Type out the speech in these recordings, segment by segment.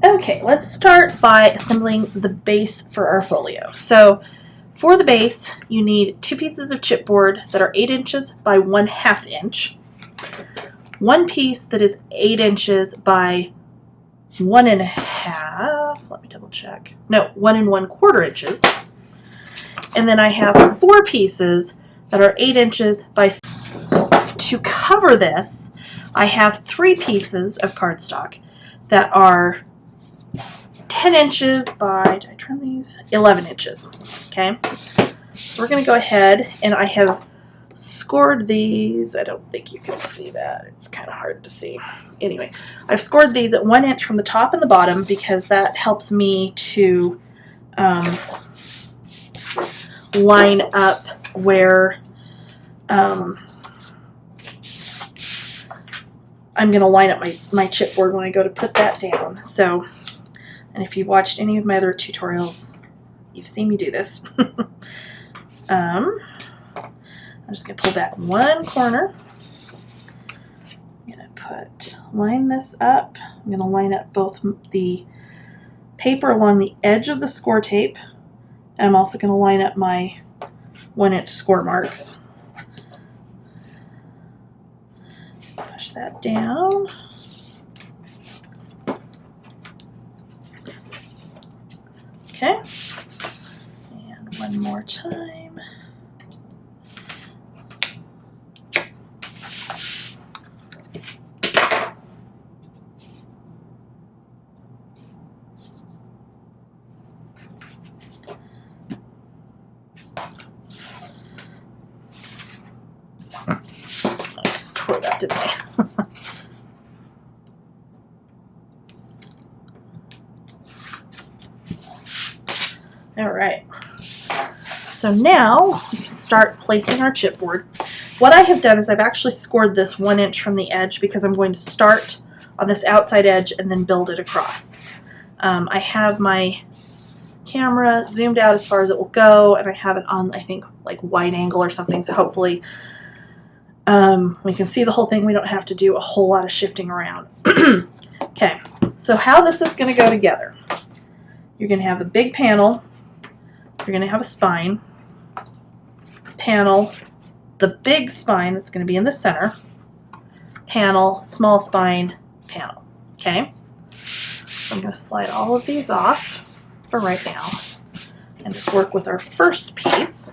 Okay, let's start by assembling the base for our folio. So for the base, you need 2 pieces of chipboard that are 8 inches by 1/2 inch, 1 piece that is 8 inches by 1 1/2, let me double check, no, 1 1/4 inches, and then I have 4 pieces that are 8 inches by. To cover this, I have 3 pieces of cardstock that are 10 inches by, did I trim these? 11 inches, okay? So we're going to go ahead, and I have scored these. I don't think you can see that. It's kind of hard to see. Anyway, I've scored these at 1 inch from the top and the bottom because that helps me to line up where I'm going to line up my chipboard when I go to put that down. So, and if you've watched any of my other tutorials, you've seen me do this. I'm just going to pull back 1 corner. I'm going to line this up. I'm going to line up both the paper along the edge of the score tape, and I'm also going to line up my 1 inch score marks. Push that down. Okay, and one more time. I just tore that, didn't I? All right, so now we can start placing our chipboard. What I have done is I've actually scored this 1 inch from the edge because I'm going to start on this outside edge and then build it across. I have my camera zoomed out as far as it will go, and I have it on, I think, like wide angle or something, so hopefully we can see the whole thing. We don't have to do a whole lot of shifting around. Okay, so how this is going to go together. You're going to have a big panel. You're going to have a spine, panel, the big spine that's going to be in the center, panel, small spine, panel. Okay? So I'm going to slide all of these off for right now and just work with our first piece.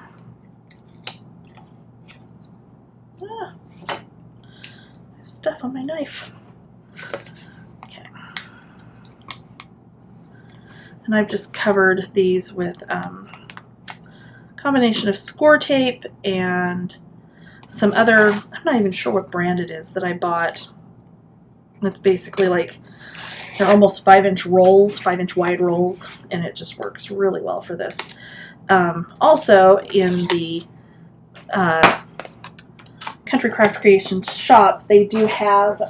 Ah, I have stuff on my knife. Okay. And I've just covered these with combination of score tape and some other, I'm not even sure what brand it is that I bought. It's basically like, they're almost 5-inch rolls, 5-inch wide rolls, and it just works really well for this. Also in the Country Craft Creations shop, they do have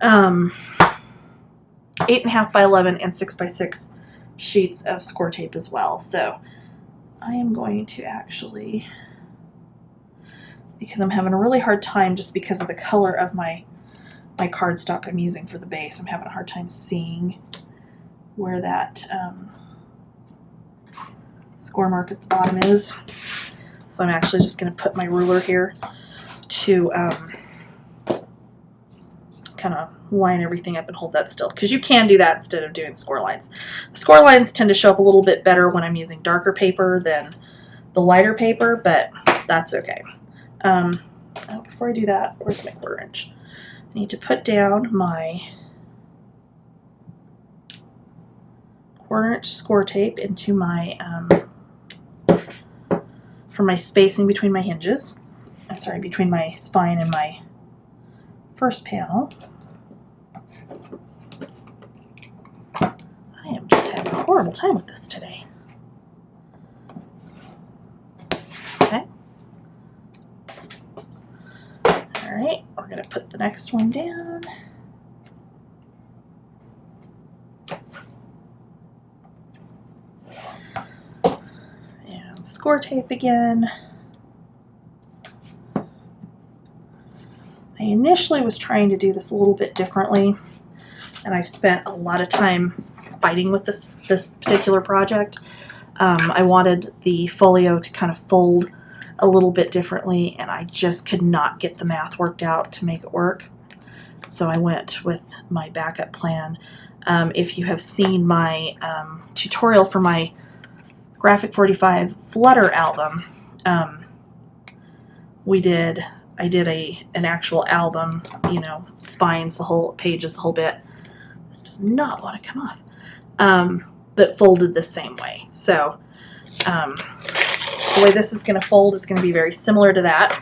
8.5 by 11 and 6 by 6 sheets of score tape as well. So I am going to actually, because I'm having a really hard time just because of the color of my cardstock I'm using for the base, I'm having a hard time seeing where that score mark at the bottom is. So I'm actually just going to put my ruler here to kind of line everything up and hold that still, because you can do that instead of doing the score lines. The score lines tend to show up a little bit better when I'm using darker paper than the lighter paper, but that's okay. Before I do that, where's my 1/4 inch? I need to put down my 1/4 inch score tape into my for my spacing between my hinges. I'm sorry, between my spine and my first panel. I am just having a horrible time with this today. Okay. Alright, we're going to put the next one down. And score tape again. I initially was trying to do this a little bit differently, and I've spent a lot of time fighting with this particular project. I wanted the folio to kind of fold a little bit differently, and I just could not get the math worked out to make it work. So I went with my backup plan. If you have seen my tutorial for my Graphic 45 Flutter album, I did an actual album, you know, spines, the whole pages, the whole bit. This does not want to come off. That folded the same way. So the way this is going to fold is going to be very similar to that.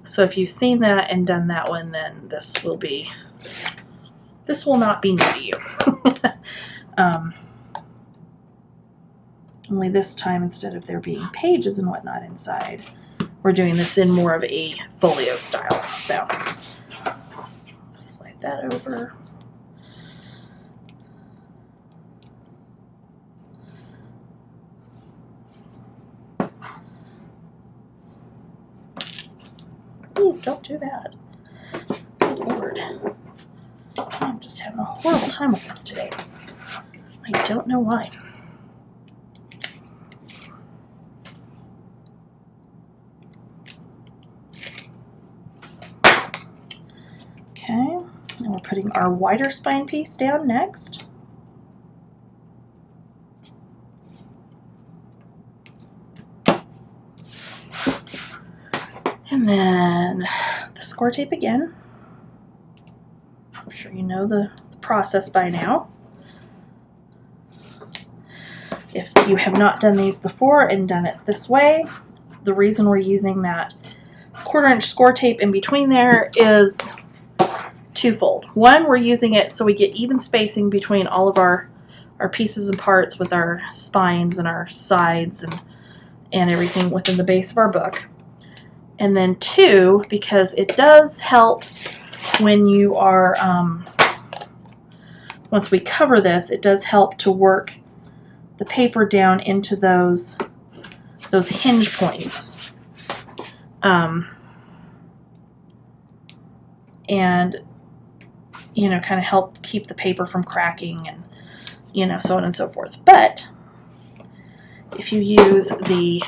So if you've seen that and done that one, then this will not be new to you. Only this time, instead of there being pages and whatnot inside, we're doing this in more of a folio style. So slide that over. Ooh, don't do that. Good Lord. I'm just having a horrible time with this today. I don't know why. Okay, and we're putting our wider spine piece down next. And then the score tape again. I'm sure you know the process by now. If you have not done these before and done it this way, the reason we're using that 1/4 inch score tape in between there is twofold. One, we're using it so we get even spacing between all of our pieces and parts with our spines and our sides and everything within the base of our book. And then two, because it does help when you are, once we cover this, it does help to work the paper down into those hinge points. And, you know, kind of help keep the paper from cracking and, you know, so on and so forth. But if you use the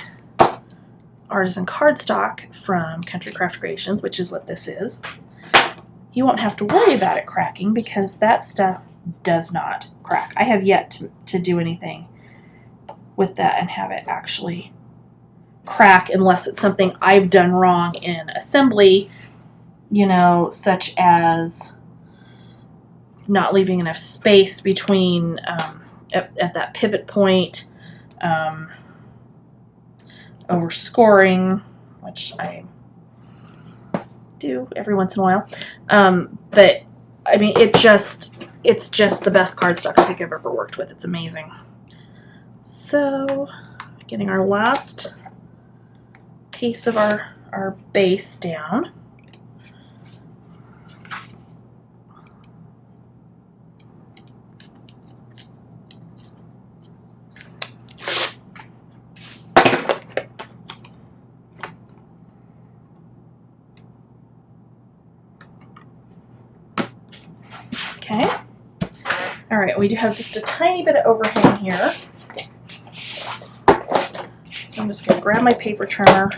artisan cardstock from Country Craft Creations, which is what this is, you won't have to worry about it cracking because that stuff does not crack. I have yet to do anything with that and have it actually crack unless it's something I've done wrong in assembly, you know, such as not leaving enough space between at that pivot point, over scoring, which I do every once in a while. But I mean, it's just the best cardstock I think I've ever worked with. It's amazing. So, getting our last piece of our base down. Okay. All right, we do have just a tiny bit of overhang here. So I'm just going to grab my paper trimmer,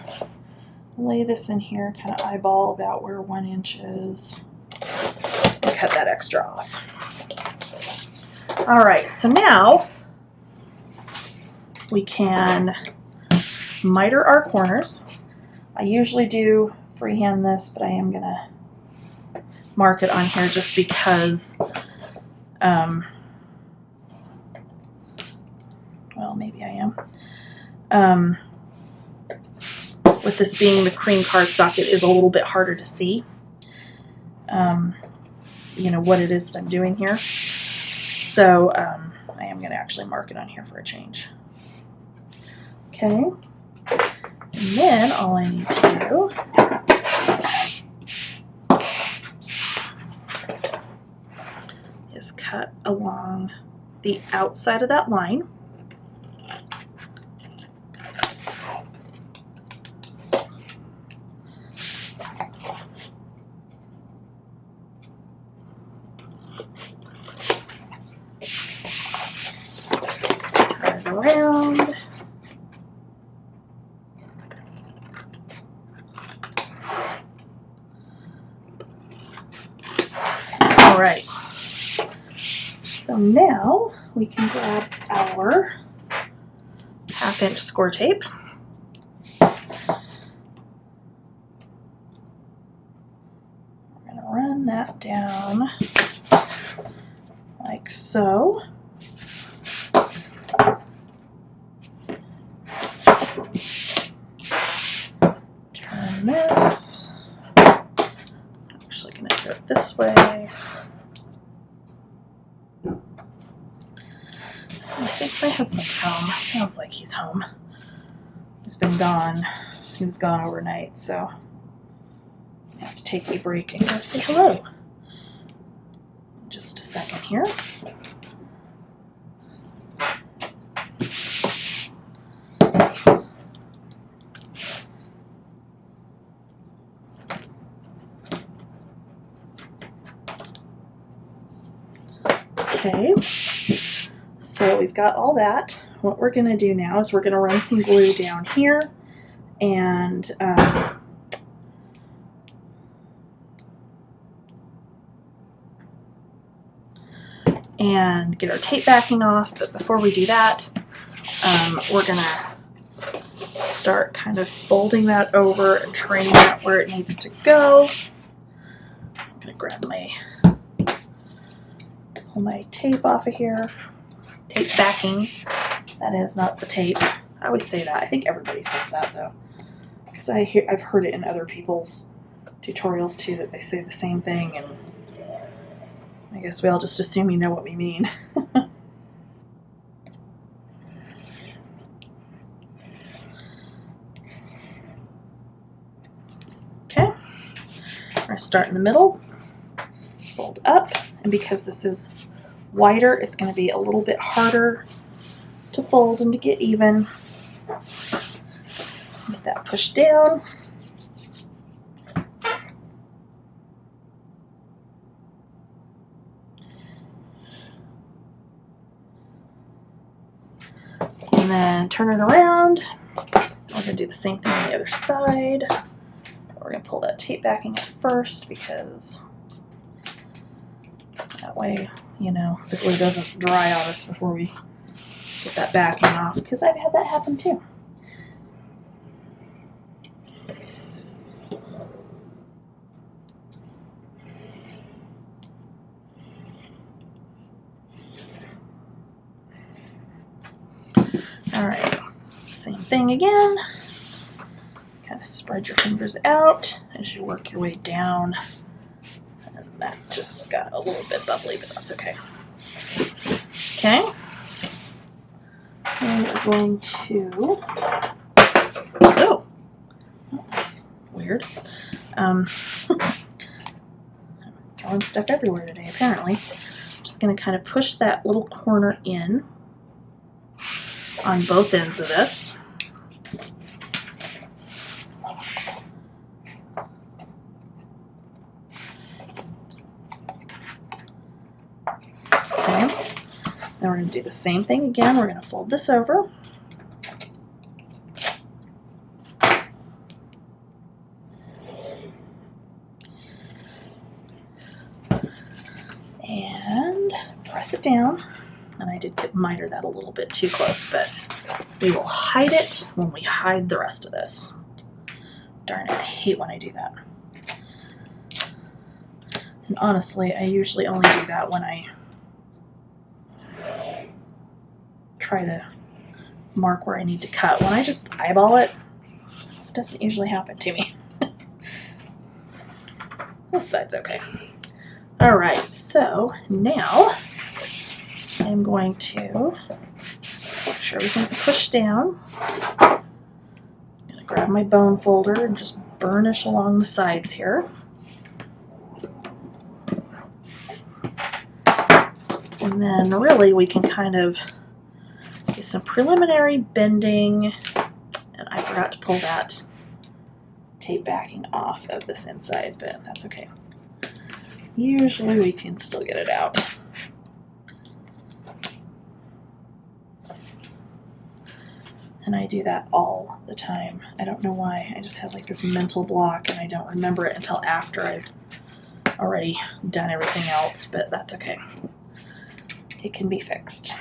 lay this in here, kind of eyeball about where 1 inch is, and cut that extra off. All right, so now we can miter our corners. I usually do freehand this, but I am going to mark it on here just because, well, maybe I am. With this being the cream cardstock, it is a little bit harder to see, you know, what it is that I'm doing here. So I am going to actually mark it on here for a change. Okay, and then all I need to do is cut along the outside of that line. Turn it around. All right, so now we can grab our 1/2 inch score tape. We're going to run that down like so. Turn this. I'm actually going to do it this way. I think my husband's home. It sounds like he's home. He's been gone. He was gone overnight, so I have to take a break and go say hello. Just a second here. Okay. So we've got all that. What we're going to do now is we're going to run some glue down here and get our tape backing off. But before we do that, we're going to start kind of folding that over and training that where it needs to go. I'm going to grab pull my tape off of here. Tape backing, that is, not the tape. I always say that. I think everybody says that though, because I've heard it in other people's tutorials too, that they say the same thing, and I guess we all just assume you know what we mean. Okay, we're going to start in the middle, fold up, and because this is wider, it's going to be a little bit harder to fold and to get even. Get that pushed down. And then turn it around. We're going to do the same thing on the other side. We're going to pull that tape backing at first because that way, you know, the glue doesn't dry on us before we get that backing off, because I've had that happen too. All right, same thing again. Kind of spread your fingers out as you work your way down. And that just got a little bit bubbly, but that's okay. Okay. And we're going to, oh, that's weird. I'm throwing stuff everywhere today, apparently. Just going to kind of push that little corner in on both ends of this. Okay. Then we're going to do the same thing again. We're going to fold this over. And press it down. And I did miter that a little bit too close, but we will hide it when we hide the rest of this. Darn it, I hate when I do that. And honestly, I usually only do that when I try to mark where I need to cut. When I just eyeball it, it doesn't usually happen to me. This side's okay. All right, so now I'm going to make sure everything's pushed down. I'm going to grab my bone folder and just burnish along the sides here. And then really we can kind of do some preliminary bending. And I forgot to pull that tape backing off of this inside, but that's okay. Usually we can still get it out. And I do that all the time. I don't know why. I just have like this mental block and I don't remember it until after I've already done everything else, but that's okay. It can be fixed.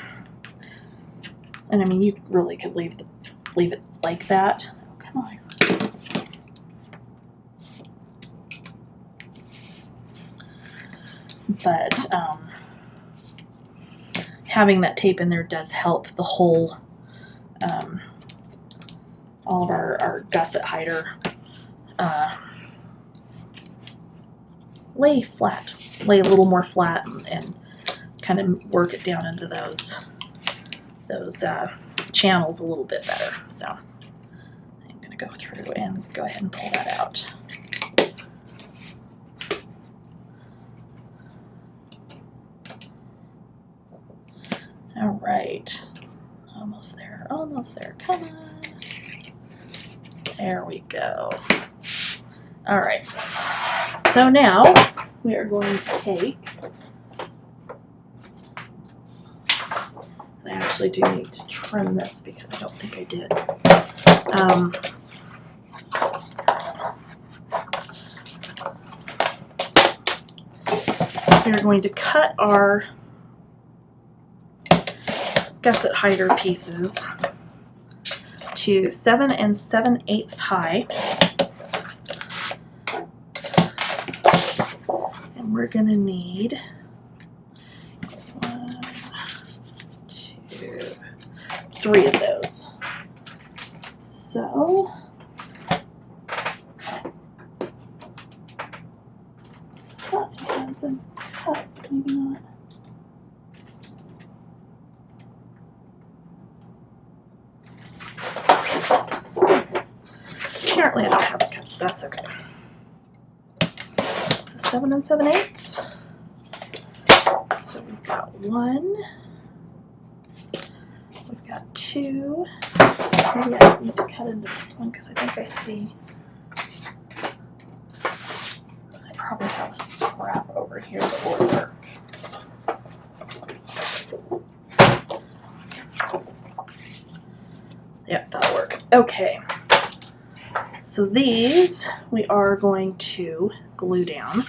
And I mean, you really could leave it like that. Oh, come on. But having that tape in there does help the whole, all of our gusset hider lay a little more flat and kind of work it down into those channels a little bit better. So I'm going to go through and go ahead and pull that out. All right, almost there, come on. There we go. All right, so now we are going to take, I actually do need to trim this because I don't think I did. We are going to cut our gusset hider pieces to 7 7/8 high. And we're going to need 1, 2, 3 of those. So I thought I had them cut, maybe not. Apparently I don't have it cut. That's okay. So 7 7/8. So we've got 1. We've got 2. Maybe I need to cut into this one because I think I see. I probably have a scrap over here that will work. Yep, that'll work. Okay. So these we are going to glue down.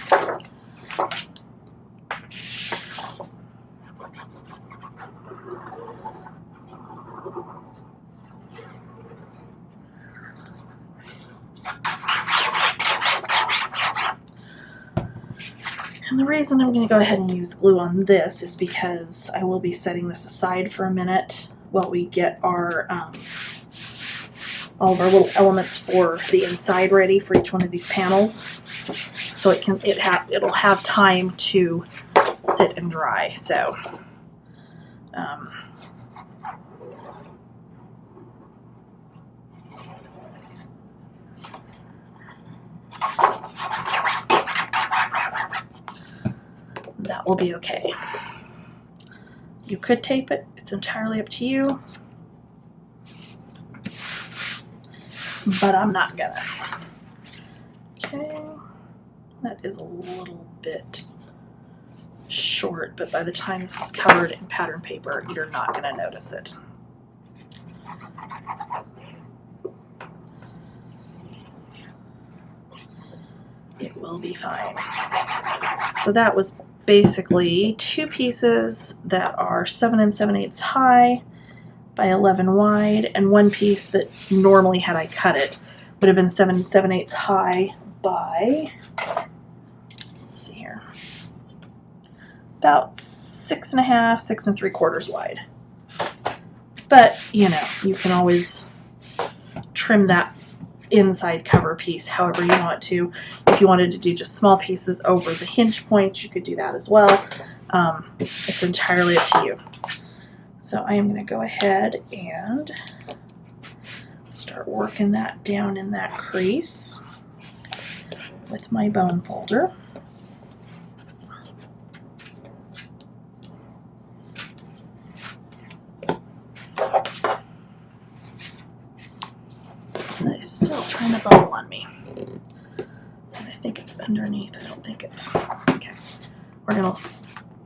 And the reason I'm going to go ahead and use glue on this is because I will be setting this aside for a minute while we get our all of our little elements for the inside ready for each one of these panels, so it'll have time to sit and dry. So that will be okay. You could tape it, it's entirely up to you, but I'm not gonna. Okay, that is a little bit short, but by the time this is covered in pattern paper, you're not gonna notice it. It will be fine. So that was basically 2 pieces that are 7 7/8 high by 11 wide, and 1 piece that normally, had I cut it, would have been 7 7/8 high by, let's see here, about 6 1/2, 6 3/4 wide. But, you know, you can always trim that inside cover piece however you want to. If you wanted to do just small pieces over the hinge points, you could do that as well. It's entirely up to you. So I am going to go ahead and start working that down in that crease with my bone folder. And it's still trying to bubble on me. And I think it's underneath. I don't think it's... Okay. We're going to,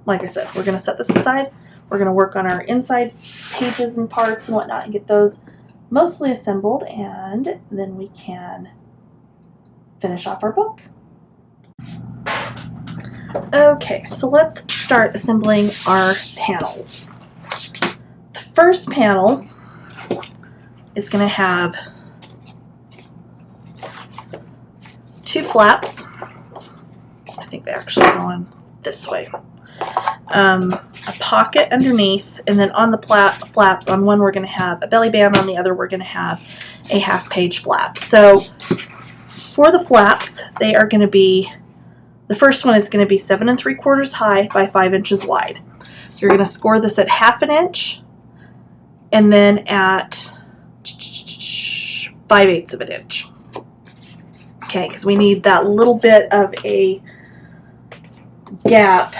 like I said, we're going to set this aside. We're going to work on our inside pages and parts and whatnot and get those mostly assembled, and then we can finish off our book. Okay, so let's start assembling our panels. The first panel is going to have 2 flaps. I think they actually go on this way. A pocket underneath, and then on the flaps, on one we're going to have a belly band, on the other we're going to have a half-page flap. So for the flaps, they are going to be, the first one is going to be 7 3/4 high by 5 inches wide. You're going to score this at 1/2 inch, and then at 5/8 of an inch. Okay, because we need that little bit of a gap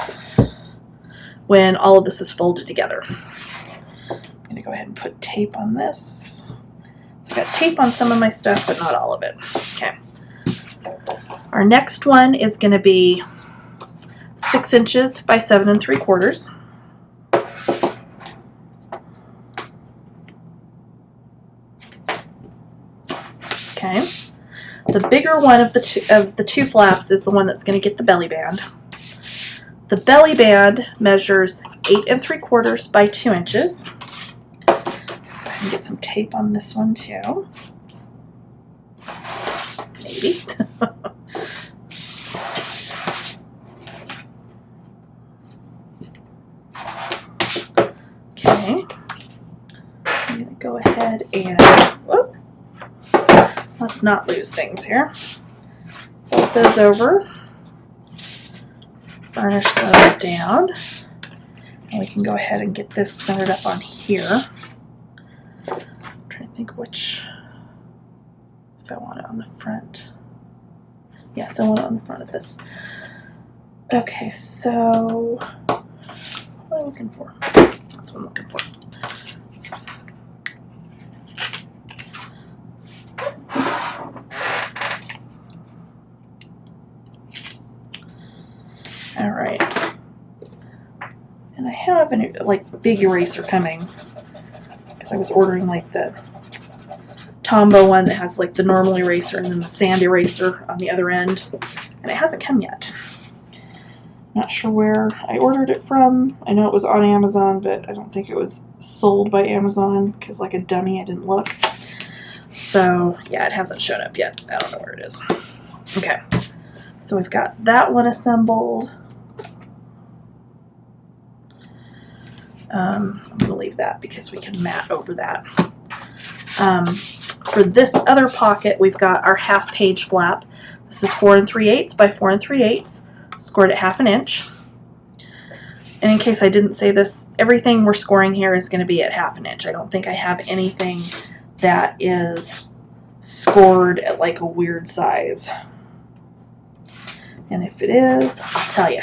when all of this is folded together. I'm going to go ahead and put tape on this. I've got tape on some of my stuff, but not all of it. Okay. Our next one is going to be 6 inches by 7 3/4. Okay. The bigger one of the two flaps is the one that's going to get the belly band. The belly band measures 8 3/4 by 2 inches. Go ahead and get some tape on this one too. Maybe. Okay. I'm going to go ahead and, whoop, let's not lose things here. Fold those over. Burnish those down, and we can go ahead and get this centered up on here. I'm trying to think which, if I want it on the front. Yes, I want it on the front of this. Okay, so what am I looking for? That's what I'm looking for. All right, and I have an big eraser coming because I was ordering like the Tombow one that has like the normal eraser and then the sand eraser on the other end, and it hasn't come yet. Not sure where I ordered it from. I know it was on Amazon, but I don't think it was sold by Amazon because, like a dummy, I didn't look. So yeah, it hasn't shown up yet. I don't know where it is. Okay, so we've got that one assembled. I'm going to leave that because we can mat over that. For this other pocket, we've got our half-page flap. This is 4 3/8 by 4 3/8, scored at 1/2 inch. And in case I didn't say this, everything we're scoring here is going to be at 1/2 inch. I don't think I have anything that is scored at like a weird size. And if it is, I'll tell you.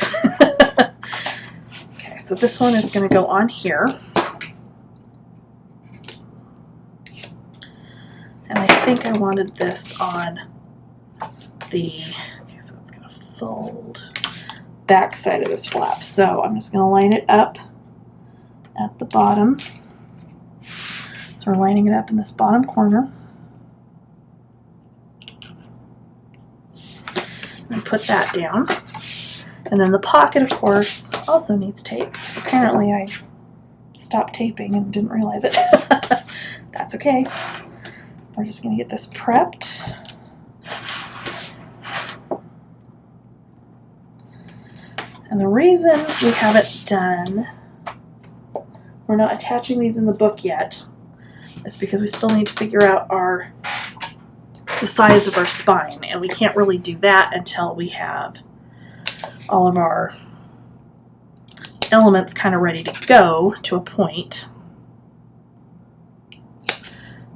So this one is going to go on here. And I think I wanted this on the, okay, so it's going to fold back side of this flap. So I'm just going to line it up at the bottom. So we're lining it up in this bottom corner. And put that down. And then the pocket, of course, also needs tape. So apparently I stopped taping and didn't realize it. That's okay. We're just going to get this prepped. And the reason we haven't done, we're not attaching these in the book yet, is because we still need to figure out the size of our spine. And we can't really do that until we have all of our elements kind of ready to go to a point.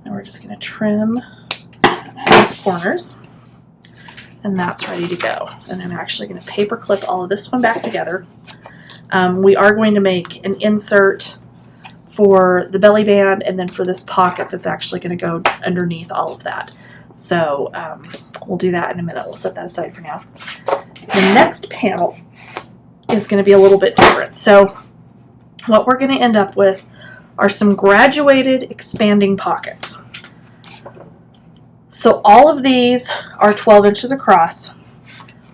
And we're just going to trim these corners, and that's ready to go. And I'm actually going to paper clip all of this one back together. We are going to make an insert for the belly band and then for this pocket that's actually going to go underneath all of that. So we'll do that in a minute. We'll set that aside for now. The next panel is going to be a little bit different. So what we're going to end up with are some graduated expanding pockets. So all of these are 12 inches across.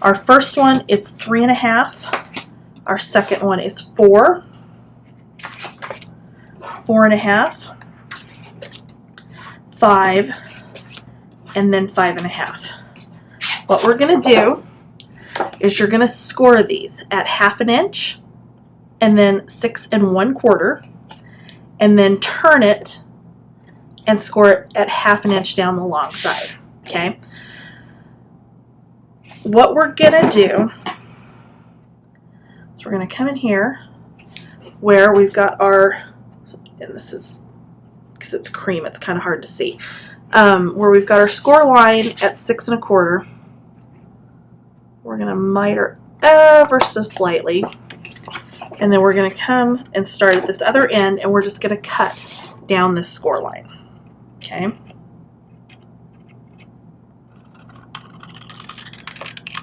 Our first one is 3.5. Our second one is 4, 4.5, 5, and then 5.5. What we're going to do is you're going to score these at 1/2 inch and then 6 1/4, and then turn it and score it at 1/2 inch down the long side. Okay. What we're going to do is we're going to come in here where we've got our, and this is, because it's cream, it's kind of hard to see, where we've got our score line at 6 1/4. We're going to miter ever so slightly, and then we're going to come and start at this other end, and we're just going to cut down this score line. Okay.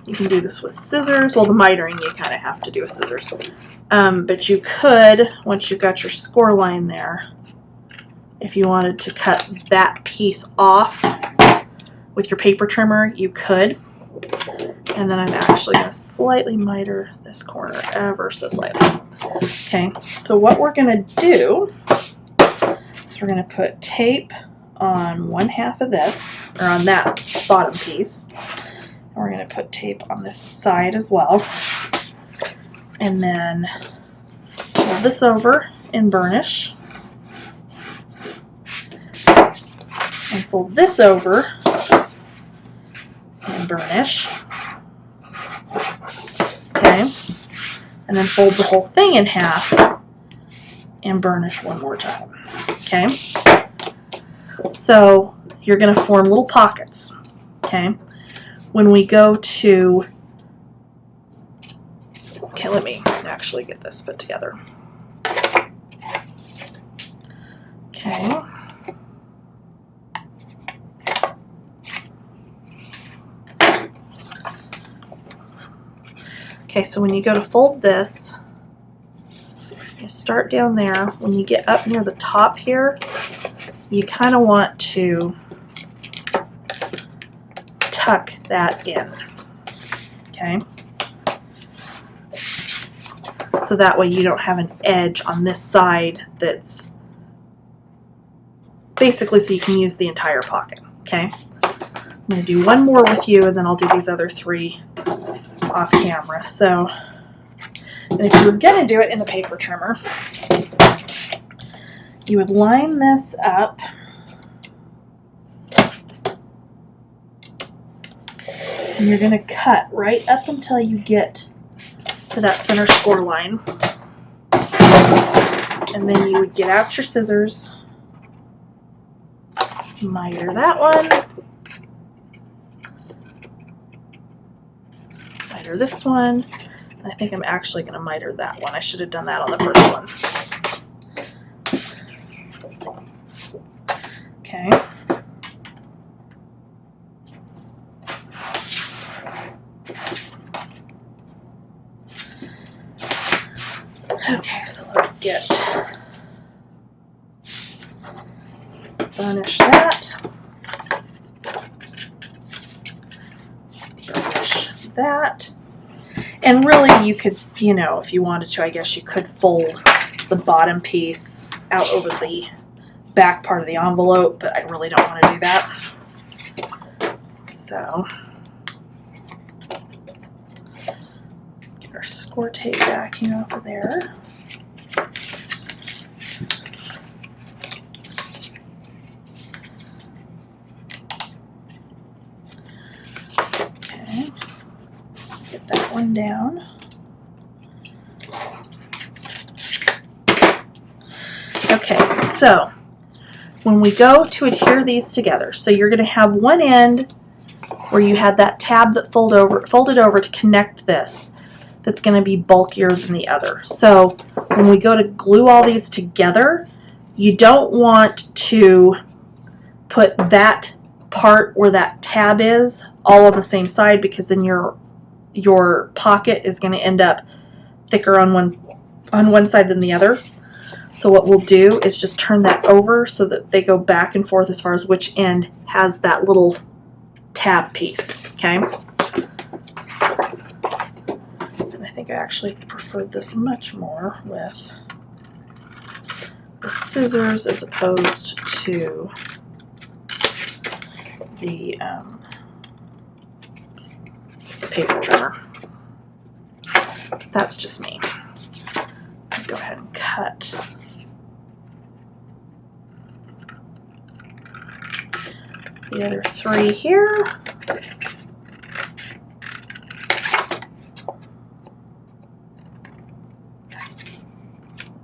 You can do this with scissors. Well, the mitering you kind of have to do with scissors. But you could, once you've got your score line there, if you wanted to cut that piece off with your paper trimmer, you could. And then I'm actually going to slightly miter this corner ever so slightly. Okay, so what we're going to do is we're going to put tape on 1/2 of this, or on that bottom piece. And we're going to put tape on this side as well. And then fold this over and burnish. And fold this over and burnish. Okay. And then fold the whole thing in half and burnish one more time. Okay. So you're going to form little pockets. Okay. When we go to, okay, let me actually get this put together. Okay. Okay, so when you go to fold this, you start down there. When you get up near the top here, you kind of want to tuck that in. Okay? So that way you don't have an edge on this side that's basically so you can use the entire pocket. Okay? I'm going to do one more with you, and then I'll do these other 3 off camera. So, and if you were going to do it in the paper trimmer, you would line this up and you're going to cut right up until you get to that center score line, and then you would get out your scissors, miter that one, miter this one. I think I'm actually going to miter that one. I should have done that on the first one. Okay. Okay, so let's get burnish that. Burnish that. And really, you could, you know, if you wanted to, I guess you could fold the bottom piece out over the back part of the envelope, but I really don't want to do that. So, get our score tape backing off of there. Okay, get that one down. Okay, so when we go to adhere these together, so you're going to have one end where you had that tab that folded over to connect this, that's going to be bulkier than the other. So when we go to glue all these together, you don't want to put that part where that tab is all on the same side, because then your pocket is going to end up thicker on one side than the other. So what we'll do is just turn that over so that they go back and forth as far as which end has that little tab piece, okay? And I think I actually preferred this much more with the scissors as opposed to the paper trimmer. But that's just me. Let's go ahead and cut the other three here.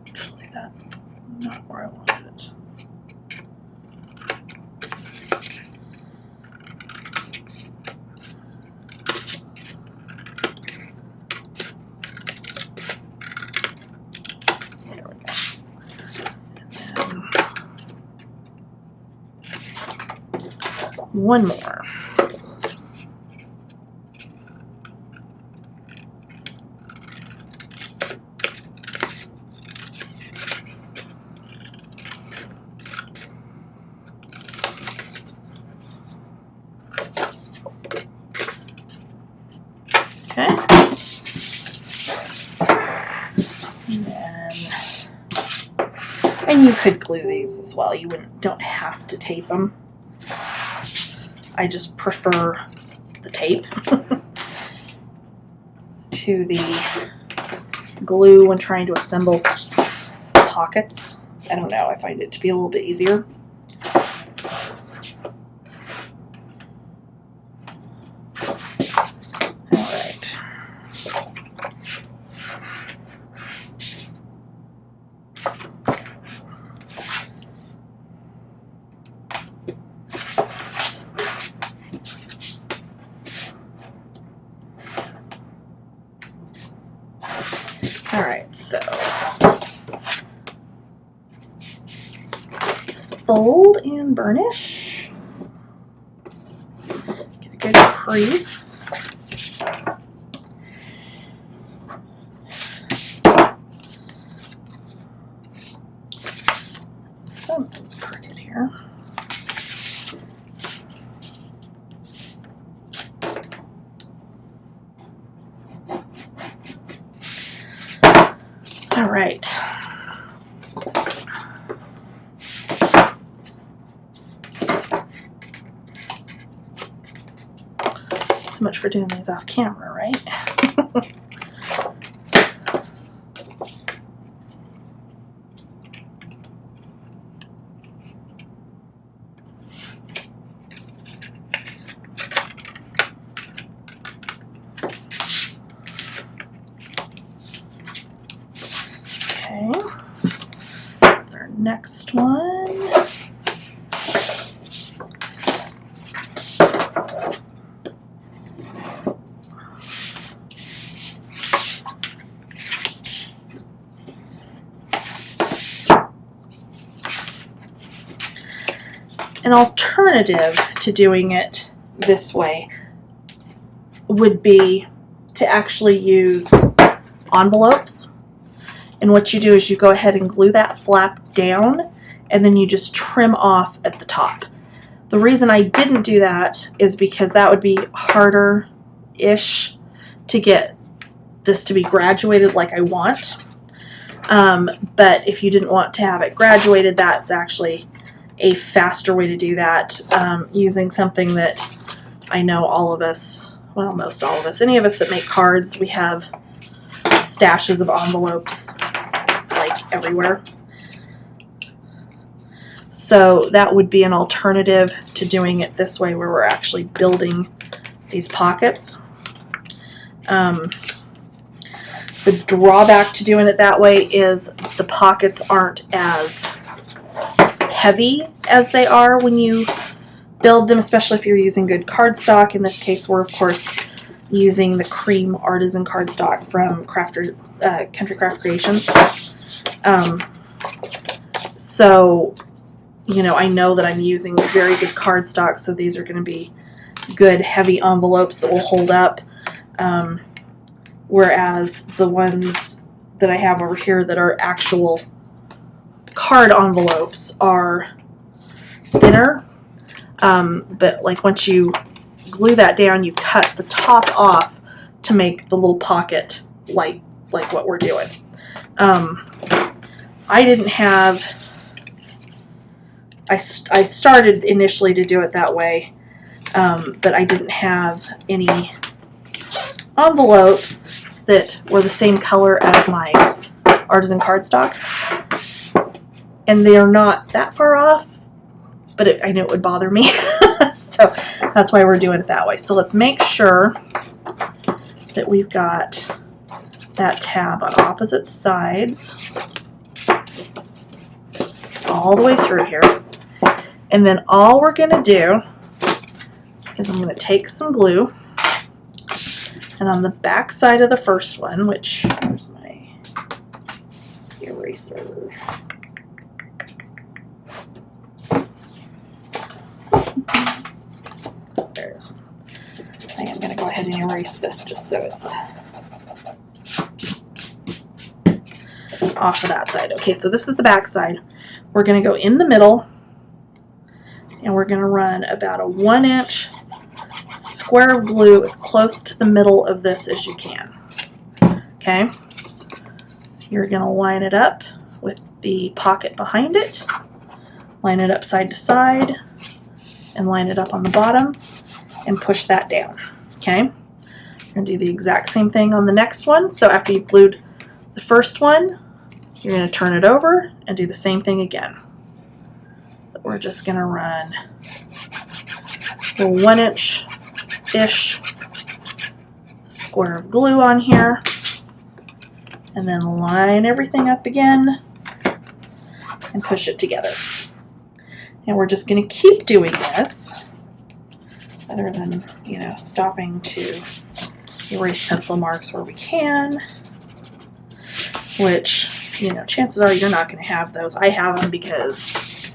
Actually, that's not where I wanted it. There we go. One more. Okay. And you could glue these as well. You don't have to tape them. I just prefer the tape to the glue when trying to assemble pockets. I don't know, I find it to be a little bit easier. Alright. Alright, so let's fold and burnish. Get a good crease. Something's crooked here. All right. So much for doing these off camera, right? Okay, that's our next one. An alternative to doing it this way would be to actually use envelopes. And what you do is you go ahead and glue that flap down, and then you just trim off at the top. The reason I didn't do that is because that would be harder-ish to get this to be graduated like I want. But if you didn't want to have it graduated, that's actually a faster way to do that, using something that I know all of us, well, most all of us, any of us that make cards, we have stashes of envelopes like everywhere. So that would be an alternative to doing it this way, where we're actually building these pockets. The drawback to doing it that way is the pockets aren't as heavy as they are when you build them, especially if you're using good cardstock. In this case, we're of course using the cream artisan cardstock from Country Craft Creations. So, you know, I know that I'm using very good cardstock, so these are going to be good heavy envelopes that will hold up. Whereas the ones that I have over here that are actual card envelopes are thinner. But like once you glue that down, you cut the top off to make the little pocket like what we're doing. I didn't have, I started initially to do it that way, but I didn't have any envelopes that were the same color as my artisan cardstock, and they are not that far off, but I knew it would bother me. So that's why we're doing it that way. So let's make sure that we've got that tab on opposite sides all the way through here. And then all we're going to do is I'm going to take some glue, and on the back side of the first one, which, where's my eraser? There it is. I think I'm going to go ahead and erase this just so it's off of that side. Okay, so this is the back side. We're going to go in the middle, and we're going to run about a 1-inch square of glue as close to the middle of this as you can. Okay, you're going to line it up with the pocket behind it, line it up side to side, and line it up on the bottom, and push that down. Okay, you're going to do the exact same thing on the next one. So after you've glued the first one, you're going to turn it over and do the same thing again. But we're just going to run a 1-inch-ish square of glue on here, and then line everything up again and push it together. And we're just going to keep doing this, other than, you know, stopping to erase pencil marks where we can, which, you know, chances are you're not going to have those. I have them because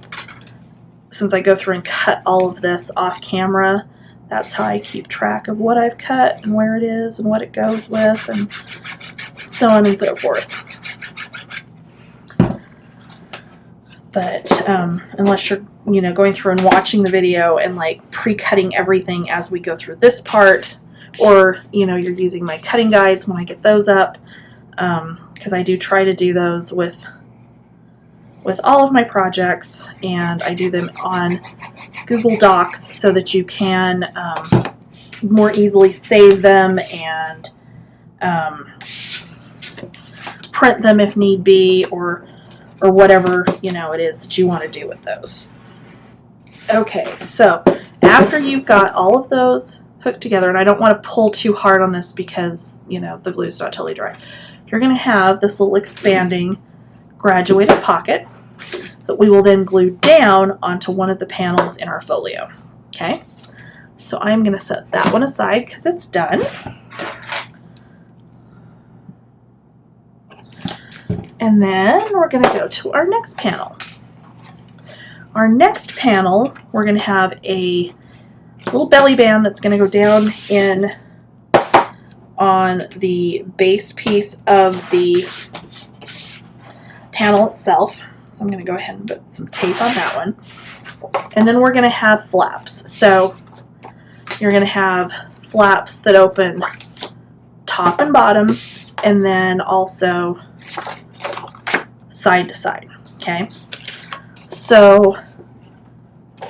since I go through and cut all of this off camera, that's how I keep track of what I've cut and where it is and what it goes with, and so on and so forth. But unless you're, you know, going through and watching the video and like pre-cutting everything as we go through this part, or, you know, you're using my cutting guides when I get those up, because I do try to do those with all of my projects, and I do them on Google Docs so that you can more easily save them and print them if need be, or whatever, you know, it is that you want to do with those. Okay, so after you've got all of those hooked together, and I don't want to pull too hard on this because, you know, the glue's not totally dry, you're going to have this little expanding graduated pocket that we will then glue down onto one of the panels in our folio. Okay, so I'm going to set that one aside because it's done. And then we're going to go to our next panel. Our next panel, we're going to have a little belly band that's going to go down in on the base piece of the panel itself. So I'm going to go ahead and put some tape on that one. And then we're going to have flaps. So you're going to have flaps that open top and bottom, and then also side to side. Okay, so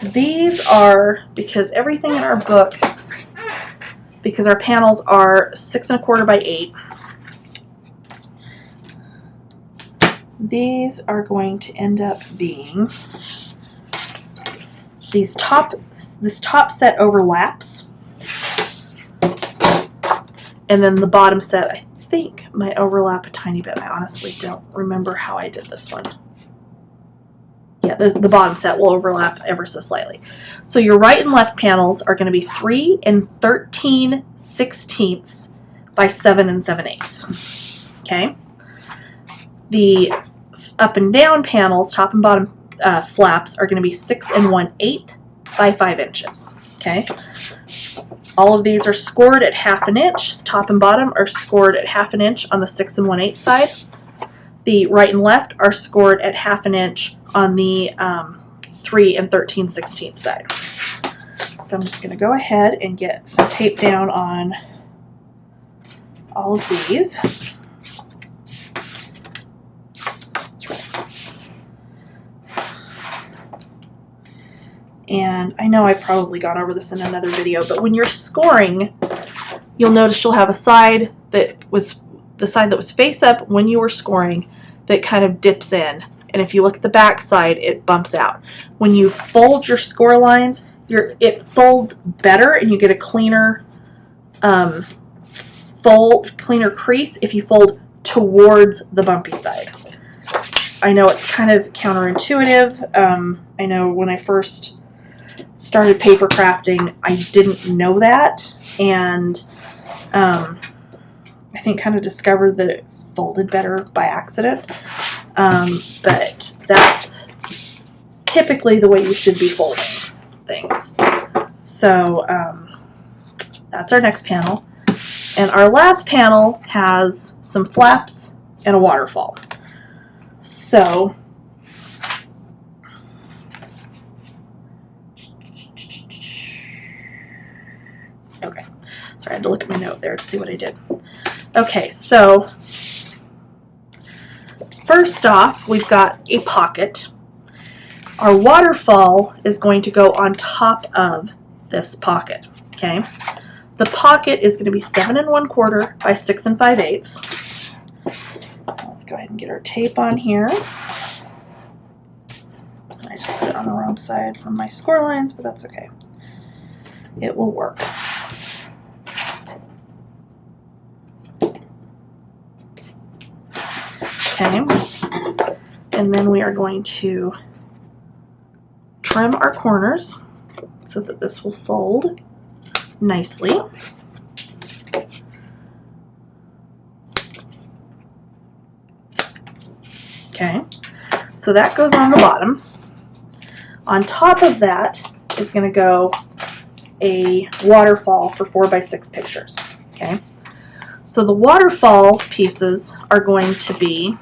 these are, because everything in our book, because our panels are 6 1/4 by 8, these are going to end up being, this top set overlaps, and then the bottom set, I think, might overlap a tiny bit. I honestly don't remember how I did this one. Yeah, the bottom set will overlap ever so slightly. So your right and left panels are going to be 3 13/16 by 7 7/8. Okay. The up and down panels, top and bottom flaps, are going to be 6 1/8 by 5 inches. Okay. All of these are scored at 1/2 inch. The top and bottom are scored at 1/2 inch on the 6 1/8 side. The right and left are scored at 1/2 inch on the 3 13/16 side. So I'm just going to go ahead and get some tape down on all of these. And I know I've probably gone over this in another video, but when you're scoring, you'll notice you'll have a side that was the side that was face up when you were scoring that kind of dips in. And if you look at the back side, it bumps out. When you fold your score lines, it folds better, and you get a cleaner cleaner crease if you fold towards the bumpy side. I know it's kind of counterintuitive. I know when I first started paper crafting, I didn't know that, and I think kind of discovered that it folded better by accident. But that's typically the way you should be folding things. So that's our next panel. And our last panel has some flaps and a waterfall. So okay, sorry, I had to look at my note there to see what I did. Okay, so first off, we've got a pocket. Our waterfall is going to go on top of this pocket. Okay, the pocket is going to be 7 1/4 by 6 5/8. Let's go ahead and get our tape on here. I just put it on the wrong side from my score lines, but that's okay. It will work. Okay, and then we are going to trim our corners so that this will fold nicely. Okay, so that goes on the bottom. On top of that is going to go a waterfall for 4 by 6 pictures. Okay, so the waterfall pieces are going to be,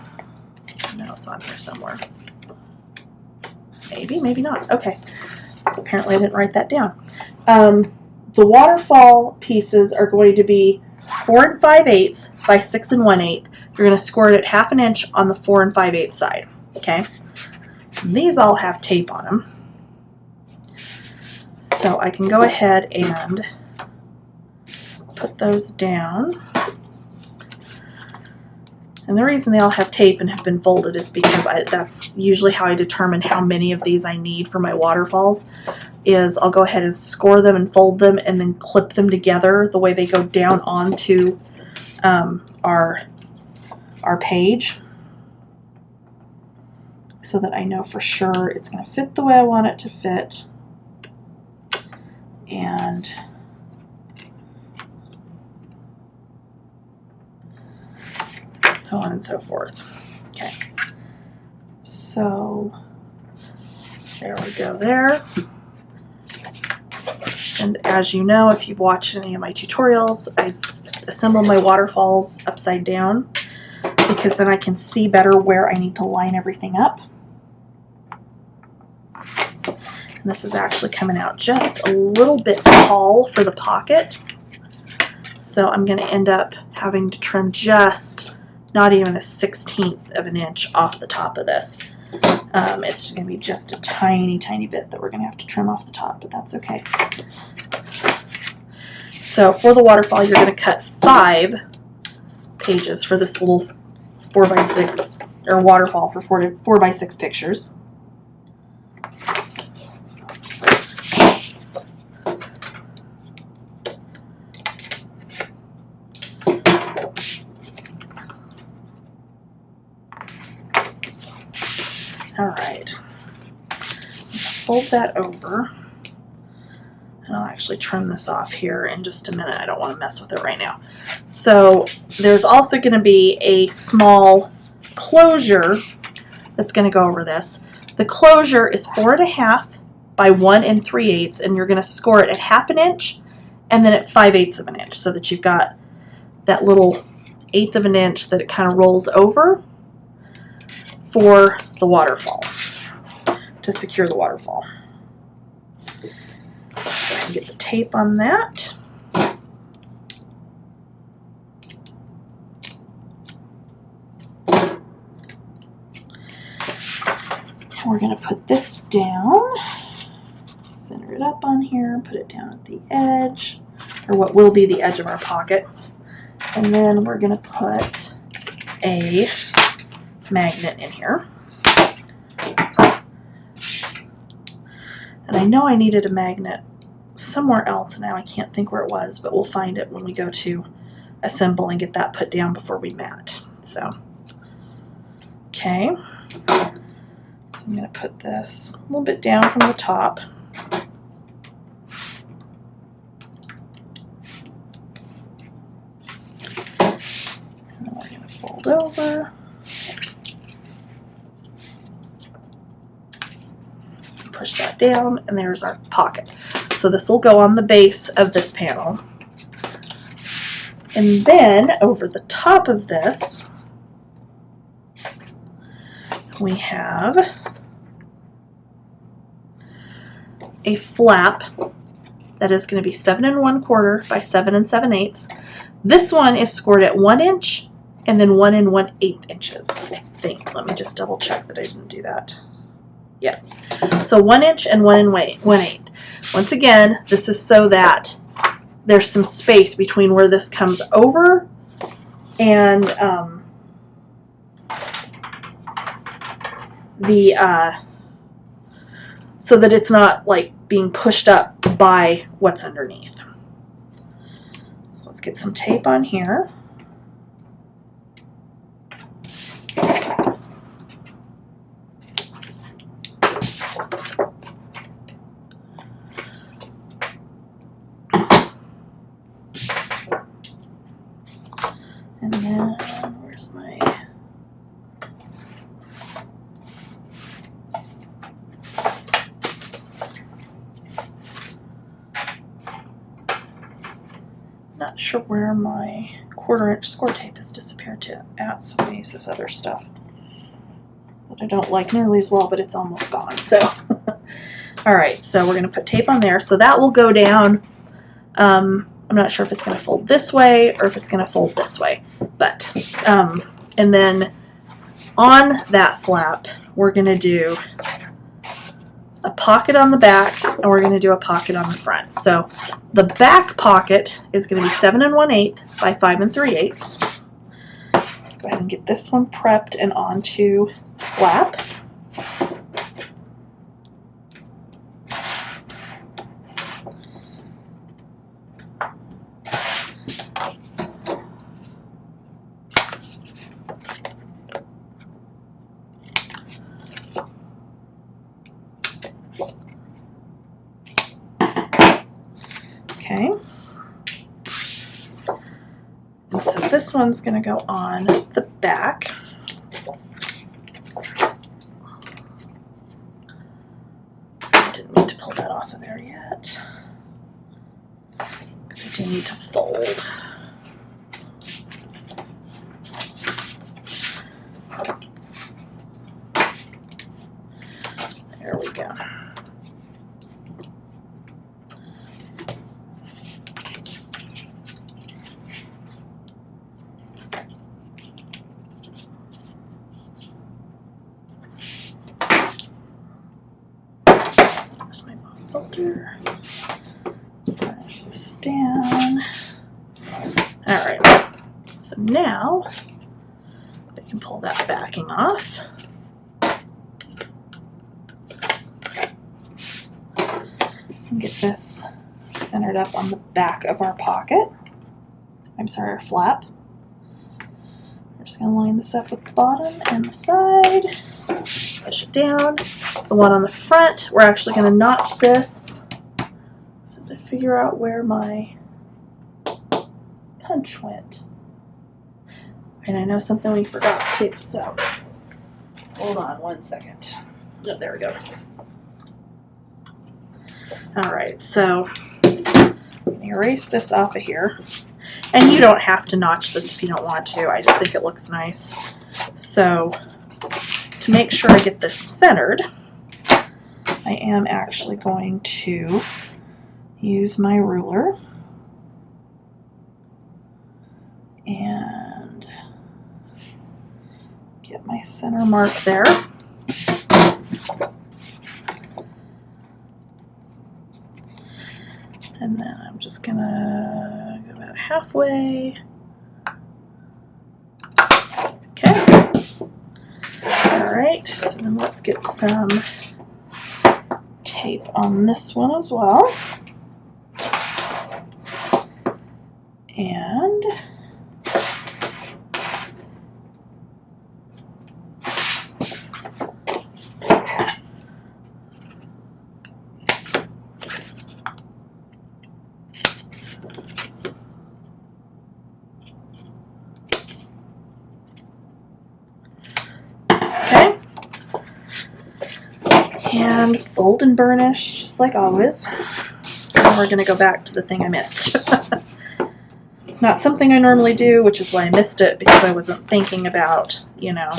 no, it's on here somewhere. Maybe not. Okay, so apparently I didn't write that down. The waterfall pieces are going to be 4 5/8 by 6 1/8. You're going to score it at 1/2 inch on the 4 5/8 side. Okay, and these all have tape on them, so I can go ahead and put those down. And the reason they all have tape and have been folded is because that's usually how I determine how many of these I need for my waterfalls. Is I'll go ahead and score them and fold them and then clip them together the way they go down onto our page, so that I know for sure it's going to fit the way I want it to fit. And so on and so forth. Okay, so there we go there. And as you know, if you've watched any of my tutorials, I assemble my waterfalls upside down because then I can see better where I need to line everything up. This is actually coming out just a little bit tall for the pocket. So I'm going to end up having to trim just not even 1/16 of an inch off the top of this. It's just going to be just a tiny, tiny bit that we're going to have to trim off the top, but that's okay. So for the waterfall, you're going to cut 5 pages for this little 4x6 or waterfall for 4x6 pictures. All right, fold that over, and I'll actually trim this off here in just a minute. I don't want to mess with it right now. So there's also going to be a small closure that's going to go over this. The closure is 4.5 by 1 3/8, and you're going to score it at 1/2 inch and then at 5/8 of an inch, so that you've got that little 1/8 of an inch that it kind of rolls over for the waterfall, to secure the waterfall. Go ahead and get the tape on that. We're going to put this down, center it up on here, put it down at the edge, or what will be the edge of our pocket. And then we're going to put a magnet in here. And I know I needed a magnet somewhere else, now I can't think where it was, but we'll find it when we go to assemble and get that put down before we mat. So, okay. I'm going to put this a little bit down from the top. And then we're going to fold over. Push that down, and there's our pocket. So this will go on the base of this panel. And then over the top of this, we have a flap that is going to be 7 1/4 by 7 7/8. This one is scored at 1 inch and then 1 1/8 inches, I think. Let me just double check that I didn't do that. Yeah. So 1 inch and 1 1/8. Once again, this is so that there's some space between where this comes over and so that it's not like being pushed up by what's underneath. So let's get some tape on here. And then, where's my... Not sure where my 1/4 inch score tape has disappeared to at, so I'm going to use this other stuff that I don't like nearly as well, but it's almost gone. So, alright, so we're going to put tape on there. So that will go down. I'm not sure if it's going to fold this way or if it's going to fold this way, but and then on that flap we're going to do a pocket on the back and we're going to do a pocket on the front. So the back pocket is going to be 7 1/8 by 5 3/8. Let's go ahead and get this one prepped and onto the flap. Okay, and so this one's going to go on the back. Didn't mean to pull that off of there yet, because I do need to fold. There we go. Alright, so now I can pull that backing off. And get this centered up on the back of our pocket. I'm sorry, our flap. We're just going to line this up with the bottom and the side. Push it down. The one on the front, we're actually going to notch this as I figure out where my punch went. And I know something we forgot too, so hold on 1 second. Oh, there we go. Alright, so erase this off of here. And you don't have to notch this if you don't want to. I just think it looks nice. So to make sure I get this centered, I am actually going to use my ruler and get my center mark there. And then I'm just gonna go about halfway. Okay. Alright, so then let's get some tape on this one as well. And and fold and burnish, just like always. And we're going to go back to the thing I missed. Not something I normally do, which is why I missed it, because I wasn't thinking about, you know,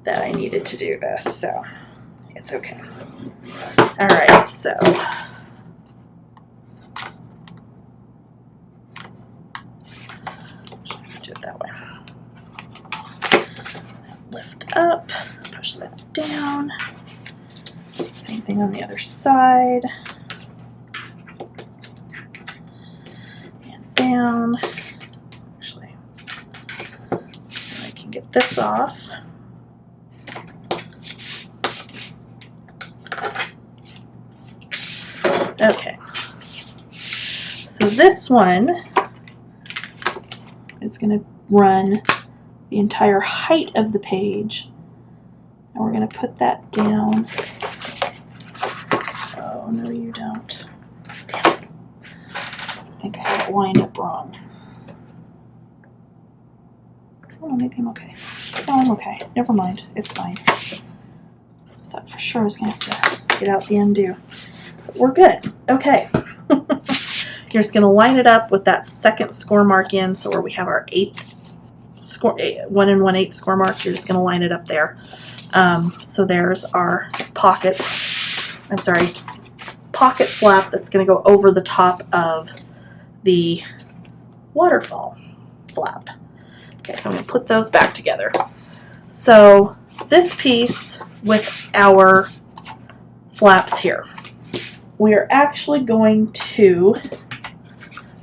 that I needed to do this, so it's okay. Alright, so do it that way. Lift up, push that down. Same thing on the other side. And down. Actually, I can get this off. Okay. So this one is going to run the entire height of the page. And we're going to put that down. Oh, no, you don't. Damn it. I think I have it lined up wrong. Oh, maybe I'm okay. No, I'm okay. Never mind. It's fine. I thought for sure I was going to have to get out the undo. But we're good. Okay. You're just going to line it up with that second score mark in, so where we have our 1 1/8 score mark, you're just going to line it up there. So there's our pocket flap that's going to go over the top of the waterfall flap. Okay, so I'm going to put those back together. So this piece with our flaps here, we are actually going to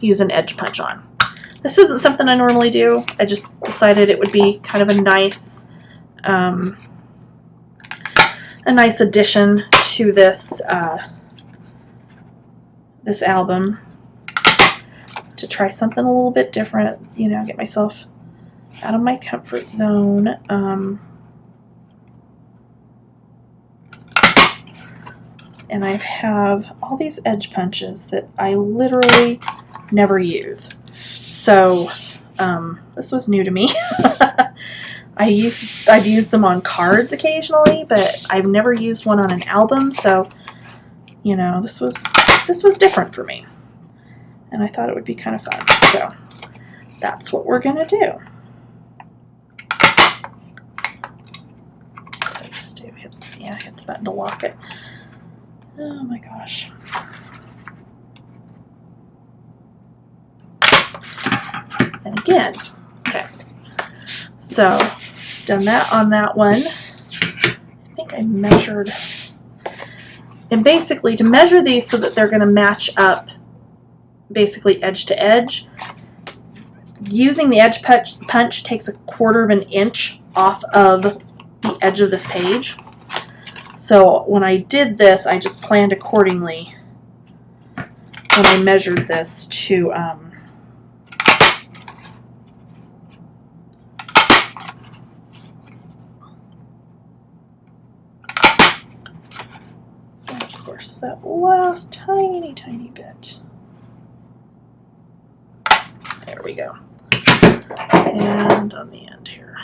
use an edge punch on. This isn't something I normally do. I just decided it would be kind of a nice addition to this this album, to try something a little bit different, you know, get myself out of my comfort zone. And I have all these edge punches that I literally never use. So this was new to me. I've used them on cards occasionally, but I've never used one on an album, so you know, this was different for me. And I thought it would be kind of fun. So that's what we're gonna do. I just do hit the button to lock it. Oh my gosh. And again, okay. So done that on that one. I think I measured, and basically to measure these so that they're going to match up basically edge to edge, using the edge punch takes 1/4 of an inch off of the edge of this page. So when I did this, I just planned accordingly when I measured this to and of course that last tiny bit. There we go. And on the end here.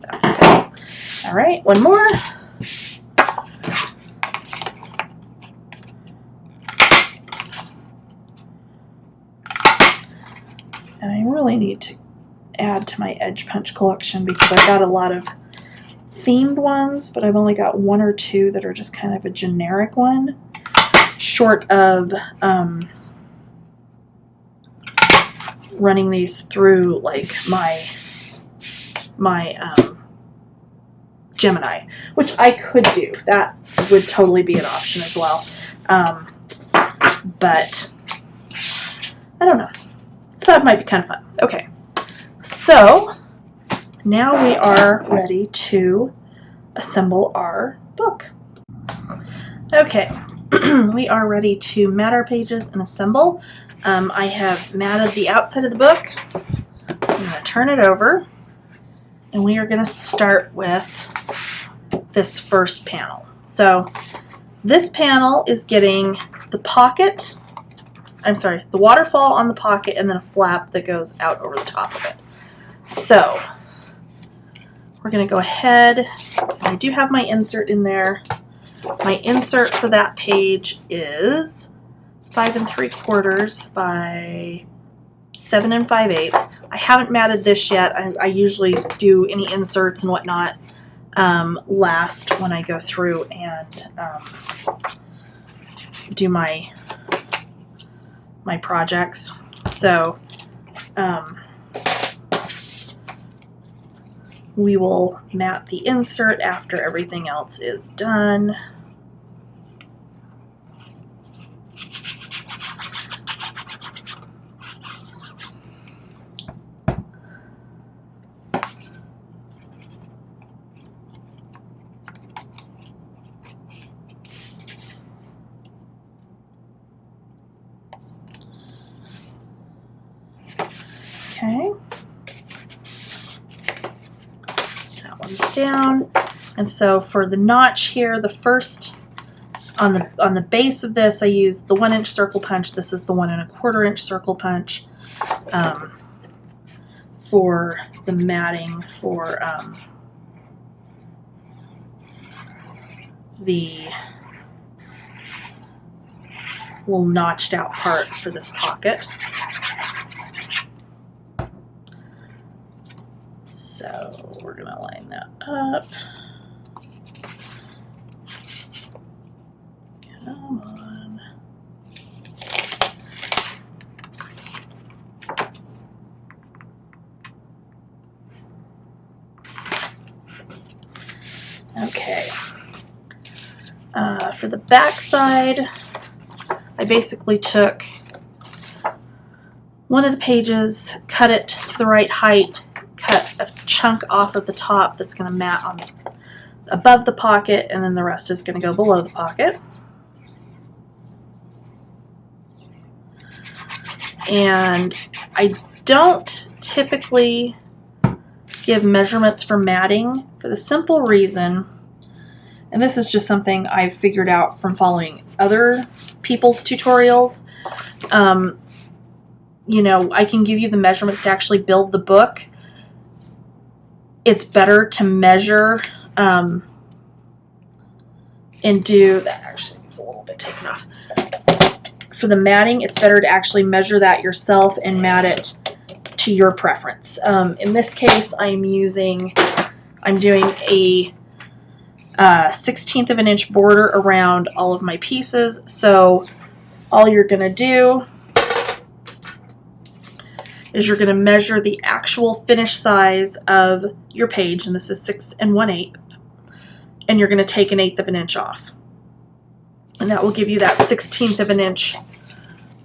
That's okay. All right, one more. And I really need to add to my edge punch collection because I've got a lot of themed ones, but I've only got 1 or 2 that are just kind of a generic one, short of running these through like my Gemini, which I could do. That would totally be an option as well. But I don't know. So that might be kind of fun. Okay, so now we are ready to assemble our book. Okay, we are ready to mat our pages and assemble. I have matted the outside of the book. I'm going to turn it over, and we are going to start with this first panel. So this panel is getting the pocket, the waterfall on the pocket, and then a flap that goes out over the top of it. So we're going to go ahead, I do have my insert in there. My insert for that page is 5 3/4 by 7 5/8. I haven't matted this yet. I usually do any inserts and whatnot last when I go through and do my projects. So we will mat the insert after everything else is done. Okay, that one's down, and so for the notch here, the first on the base of this, I use the 1 inch circle punch. This is the 1 1/4 inch circle punch for the matting for the little notched out part for this pocket. So we're going to line that up. Come on. Okay. For the back side, I basically took one of the pages, cut it to the right height, cut a chunk off of the top that's going to mat on above the pocket, and then the rest is going to go below the pocket. And I don't typically give measurements for matting for the simple reason, and this is just something I've figured out from following other people's tutorials. You know, I can give you the measurements to actually build the book. It's better to measure and do that. Actually, it's a little bit taken off. For the matting, it's better to actually measure that yourself and mat it to your preference. In this case, I'm doing a 1/16 of an inch border around all of my pieces. So all you're going to do is you're going to measure the actual finished size of your page, and this is 6 1/8, and you're going to take 1/8 of an inch off. And that will give you that 1/16 of an inch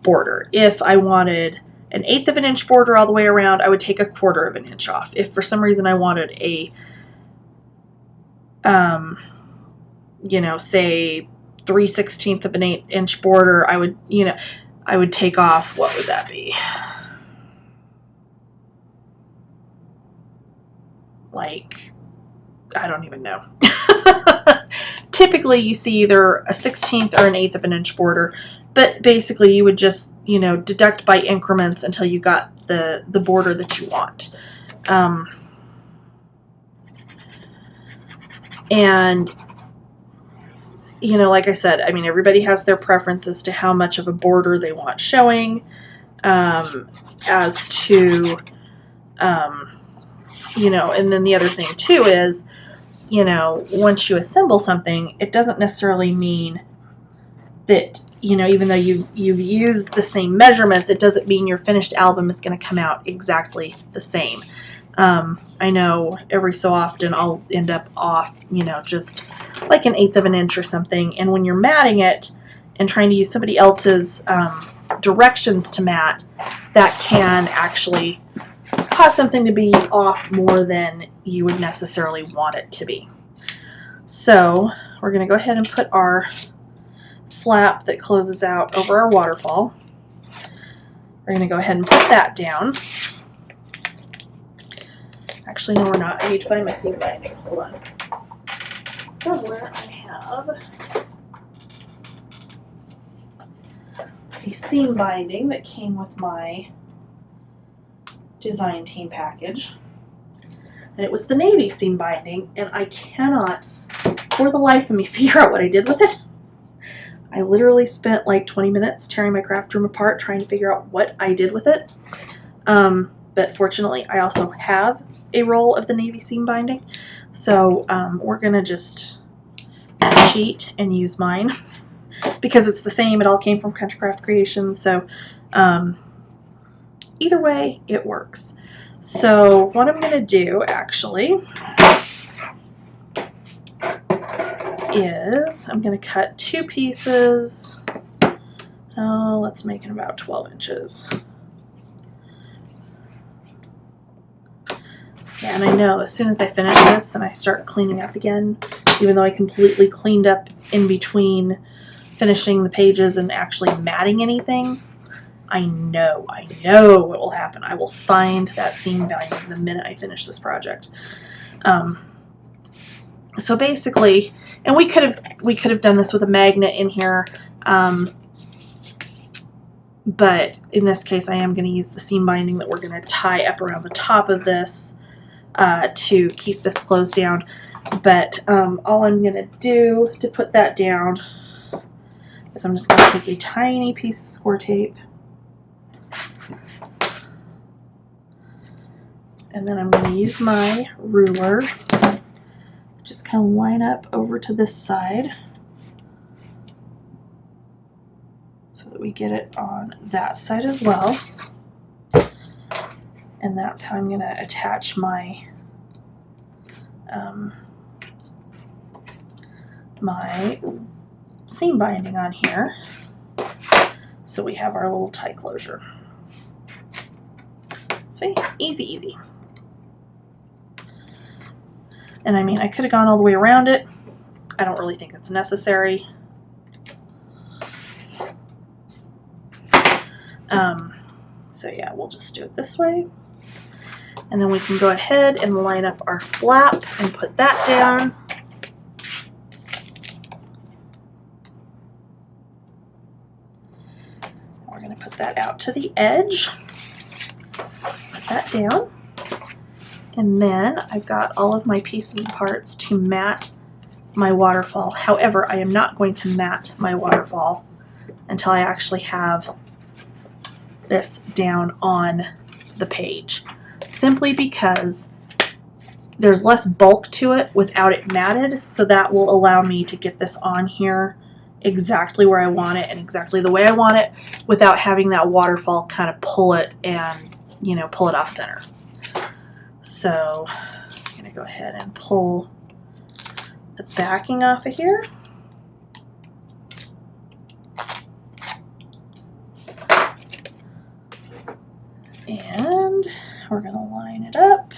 border. If I wanted an 1/8 of an inch border all the way around, I would take 1/4 of an inch off. If for some reason I wanted a, you know, say 3/16 of an 8-inch border, I would, you know, I would take off, what would that be? Like, I don't even know. Typically you see either a 1/16 or an 1/8 of an inch border, but basically you would just, you know, deduct by increments until you got the border that you want. And, you know, like I said, I mean, everybody has their preferences to how much of a border they want showing, as to, you know, and then the other thing too is, you know, once you assemble something, it doesn't necessarily mean that, you know, even though you've used the same measurements, it doesn't mean your finished album is going to come out exactly the same. I know every so often I'll end up off, you know, just like an 1/8 of an inch or something. And when you're matting it and trying to use somebody else's directions to mat, that can actually cause something to be off more than you would necessarily want it to be. So we're going to go ahead and put our flap that closes out over our waterfall. We're going to go ahead and put that down. Actually, no, we're not. I need to find my seam binding. Hold on. Somewhere I have a seam binding that came with my design team package. And it was the navy seam binding, and I cannot, for the life of me, figure out what I did with it. I literally spent like 20 minutes tearing my craft room apart trying to figure out what I did with it. But fortunately, I also have a roll of the navy seam binding, so we're gonna just cheat and use mine because it's the same. It all came from Country Craft Creations, so either way, it works. So what I'm gonna do actually is I'm going to cut 2 pieces. Oh, let's make it about 12 inches. Yeah, and I know as soon as I finish this and I start cleaning up again, even though I completely cleaned up in between finishing the pages and actually matting anything, I know what will happen. I will find that seam binding the minute I finish this project. So basically, and we could have done this with a magnet in here, but in this case I am going to use the seam binding that we're going to tie up around the top of this to keep this closed down. But all I'm going to do to put that down is I'm just going to take a tiny piece of score tape, and then I'm going to use my ruler, just kind of line up over to this side so that we get it on that side as well. And that's how I'm going to attach my my seam binding on here, so we have our little tie closure. See, easy, easy. And I mean, I could have gone all the way around it. I don't really think it's necessary. So yeah, we'll just do it this way. And then we can go ahead and line up our flap and put that down. We're going to put that out to the edge. Put that down. And then I've got all of my pieces and parts to mat my waterfall. However, I am not going to mat my waterfall until I actually have this down on the page, simply because there's less bulk to it without it matted, so that will allow me to get this on here exactly where I want it and exactly the way I want it without having that waterfall kind of pull it and, you know, pull it off center. So I'm going to go ahead and pull the backing off of here. And we're going to line it up.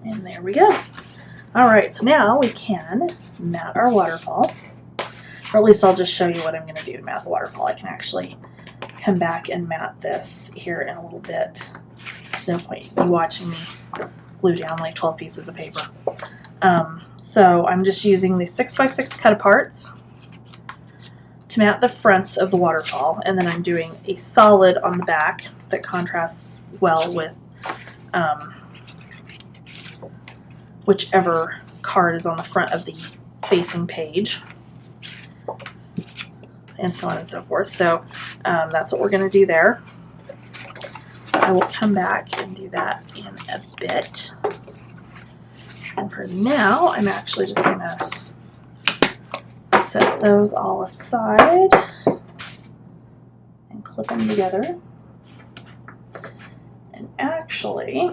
And there we go. All right, so now we can mat our waterfall. Or at least I'll just show you what I'm going to do to mat the waterfall. I can actually come back and mat this here in a little bit. There's no point in you watching me glue down like 12 pieces of paper. So I'm just using the 6x6 cut aparts to mat the fronts of the waterfall, and then I'm doing a solid on the back that contrasts well with whichever card is on the front of the facing page, and so on and so forth. So that's what we're going to do there. I will come back and do that in a bit. And for now, I'm actually just going to set those all aside and clip them together. And actually,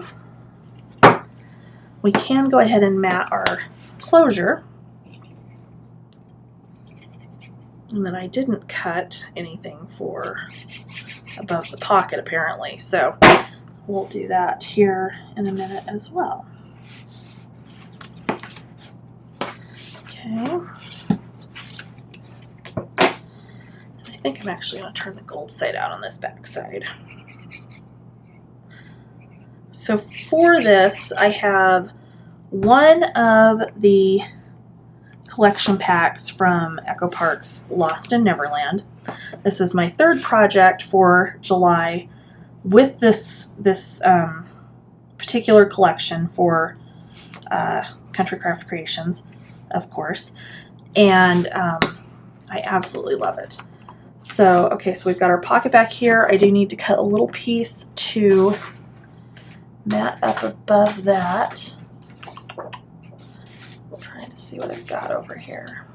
we can go ahead and mat our closure. And then I didn't cut anything for above the pocket apparently, so we'll do that here in a minute as well. Okay. I think I'm actually going to turn the gold side out on this back side. So for this, I have one of the collection packs from Echo Park's Lost in Neverland. This is my third project for July with this particular collection for Country Craft Creations, of course, and I absolutely love it. So, okay, so we've got our pocket back here. I do need to cut a little piece to mat up above that. I'm trying to see what I've got over here.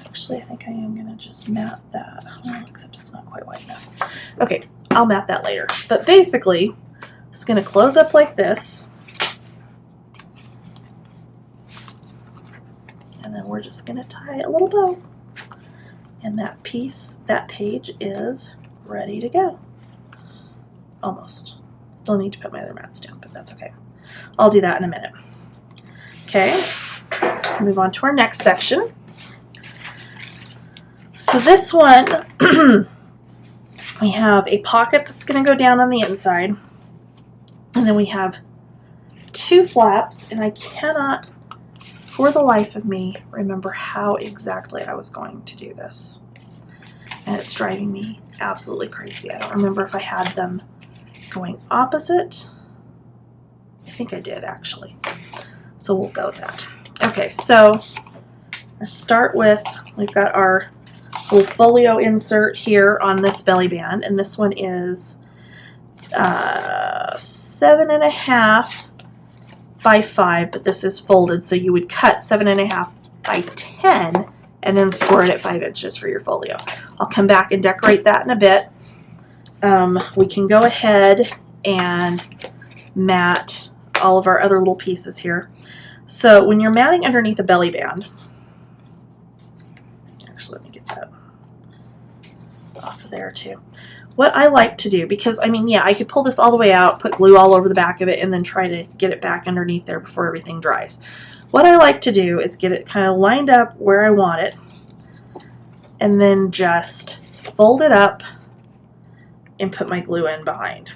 Actually, I think I am going to just mat that. Well, except it's not quite wide enough. Okay, I'll mat that later. But basically, it's going to close up like this. And then we're just going to tie a little bow. And that piece, that page is ready to go. Almost. Still need to put my other mats down, but that's okay. I'll do that in a minute. Okay, move on to our next section. So this one, we have a pocket that's going to go down on the inside. And then we have two flaps, and I cannot, for the life of me, remember how exactly I was going to do this. And it's driving me absolutely crazy. I don't remember if I had them going opposite. I think I did, actually. So we'll go with that. Okay, so let's start with, we've got our little folio insert here on this belly band, and this one is 7.5 by 5, but this is folded, so you would cut 7.5 by 10 and then score it at 5 inches for your folio. I'll come back and decorate that in a bit. We can go ahead and mat all of our other little pieces here. So when you're matting underneath the belly band, actually let me get that off of there too. What I like to do, because I mean, yeah, I could pull this all the way out, put glue all over the back of it, and then try to get it back underneath there before everything dries. What I like to do is get it kind of lined up where I want it, and then just fold it up and put my glue in behind.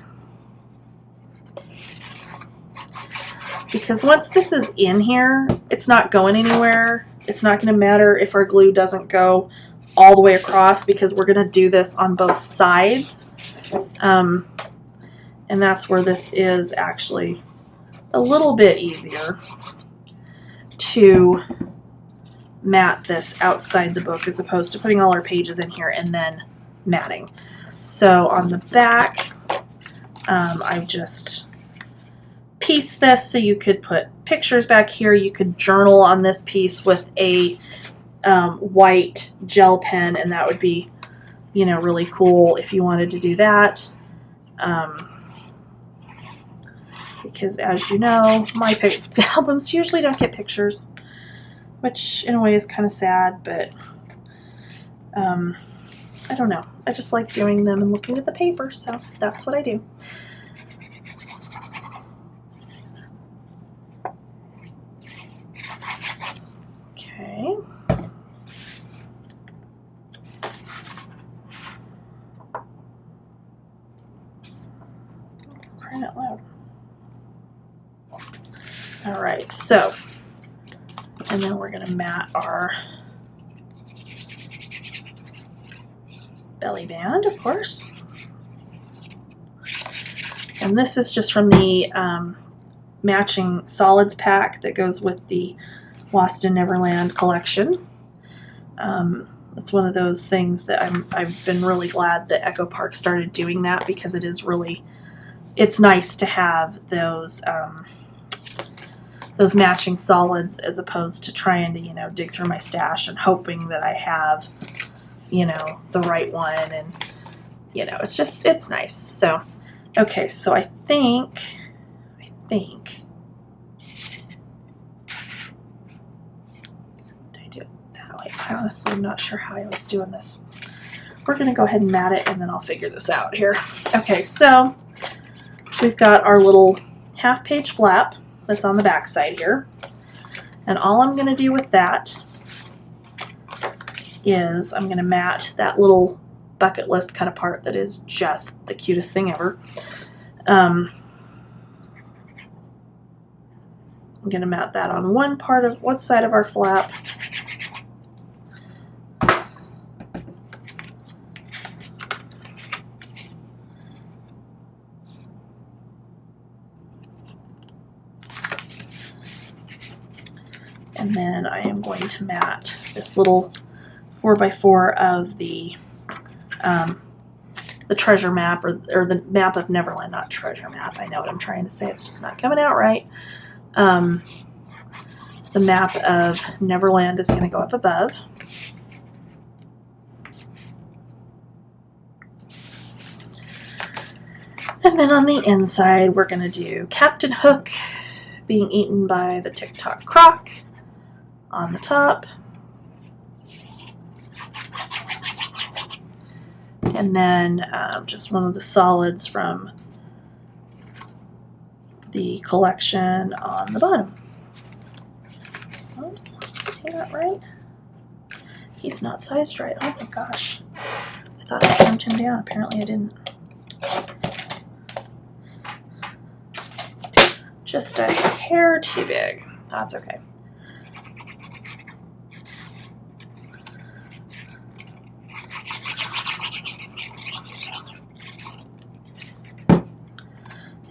Because once this is in here, it's not going anywhere. It's not going to matter if our glue doesn't go all the way across, because we're going to do this on both sides. And that's where this is actually a little bit easier to mat this outside the book as opposed to putting all our pages in here and then matting. So on the back, I've just piece this so you could put pictures back here. You could journal on this piece with a white gel pen, and that would be, you know, really cool if you wanted to do that. Because as you know, my albums usually don't get pictures, which in a way is kind of sad, but I don't know. I just like doing them and looking at the paper, so that's what I do. Okay. Crying out loud. All right, so, and then we're going to mat our belly band, of course. And this is just from the matching solids pack that goes with the Lost in Neverland collection. It's one of those things that I've been really glad that Echo Park started doing that, because it is really, it's nice to have those matching solids as opposed to trying to, you know, dig through my stash and hoping that I have, you know, the right one, and, you know, it's just, it's nice. So, okay, so I think, did I do it that way? I honestly am not sure how I was doing this. We're going to go ahead and mat it, and then I'll figure this out here. Okay, so we've got our little half-page flap that's on the back side here, and all I'm going to do with that is I'm going to mat that little bucket list kind of part that is just the cutest thing ever. I'm going to mat that on one side of our flap. And then I am going to mat this little 4x4 of the treasure map, or the map of Neverland, not treasure map. I know what I'm trying to say. It's just not coming out right. The map of Neverland is going to go up above. And then on the inside, we're going to do Captain Hook being eaten by the TikTok croc on the top. And then just one of the solids from the collection on the bottom. Oops, is he not right? He's not sized right. Oh my gosh. I thought I trimmed him down. Apparently I didn't. Just a hair too big. That's okay.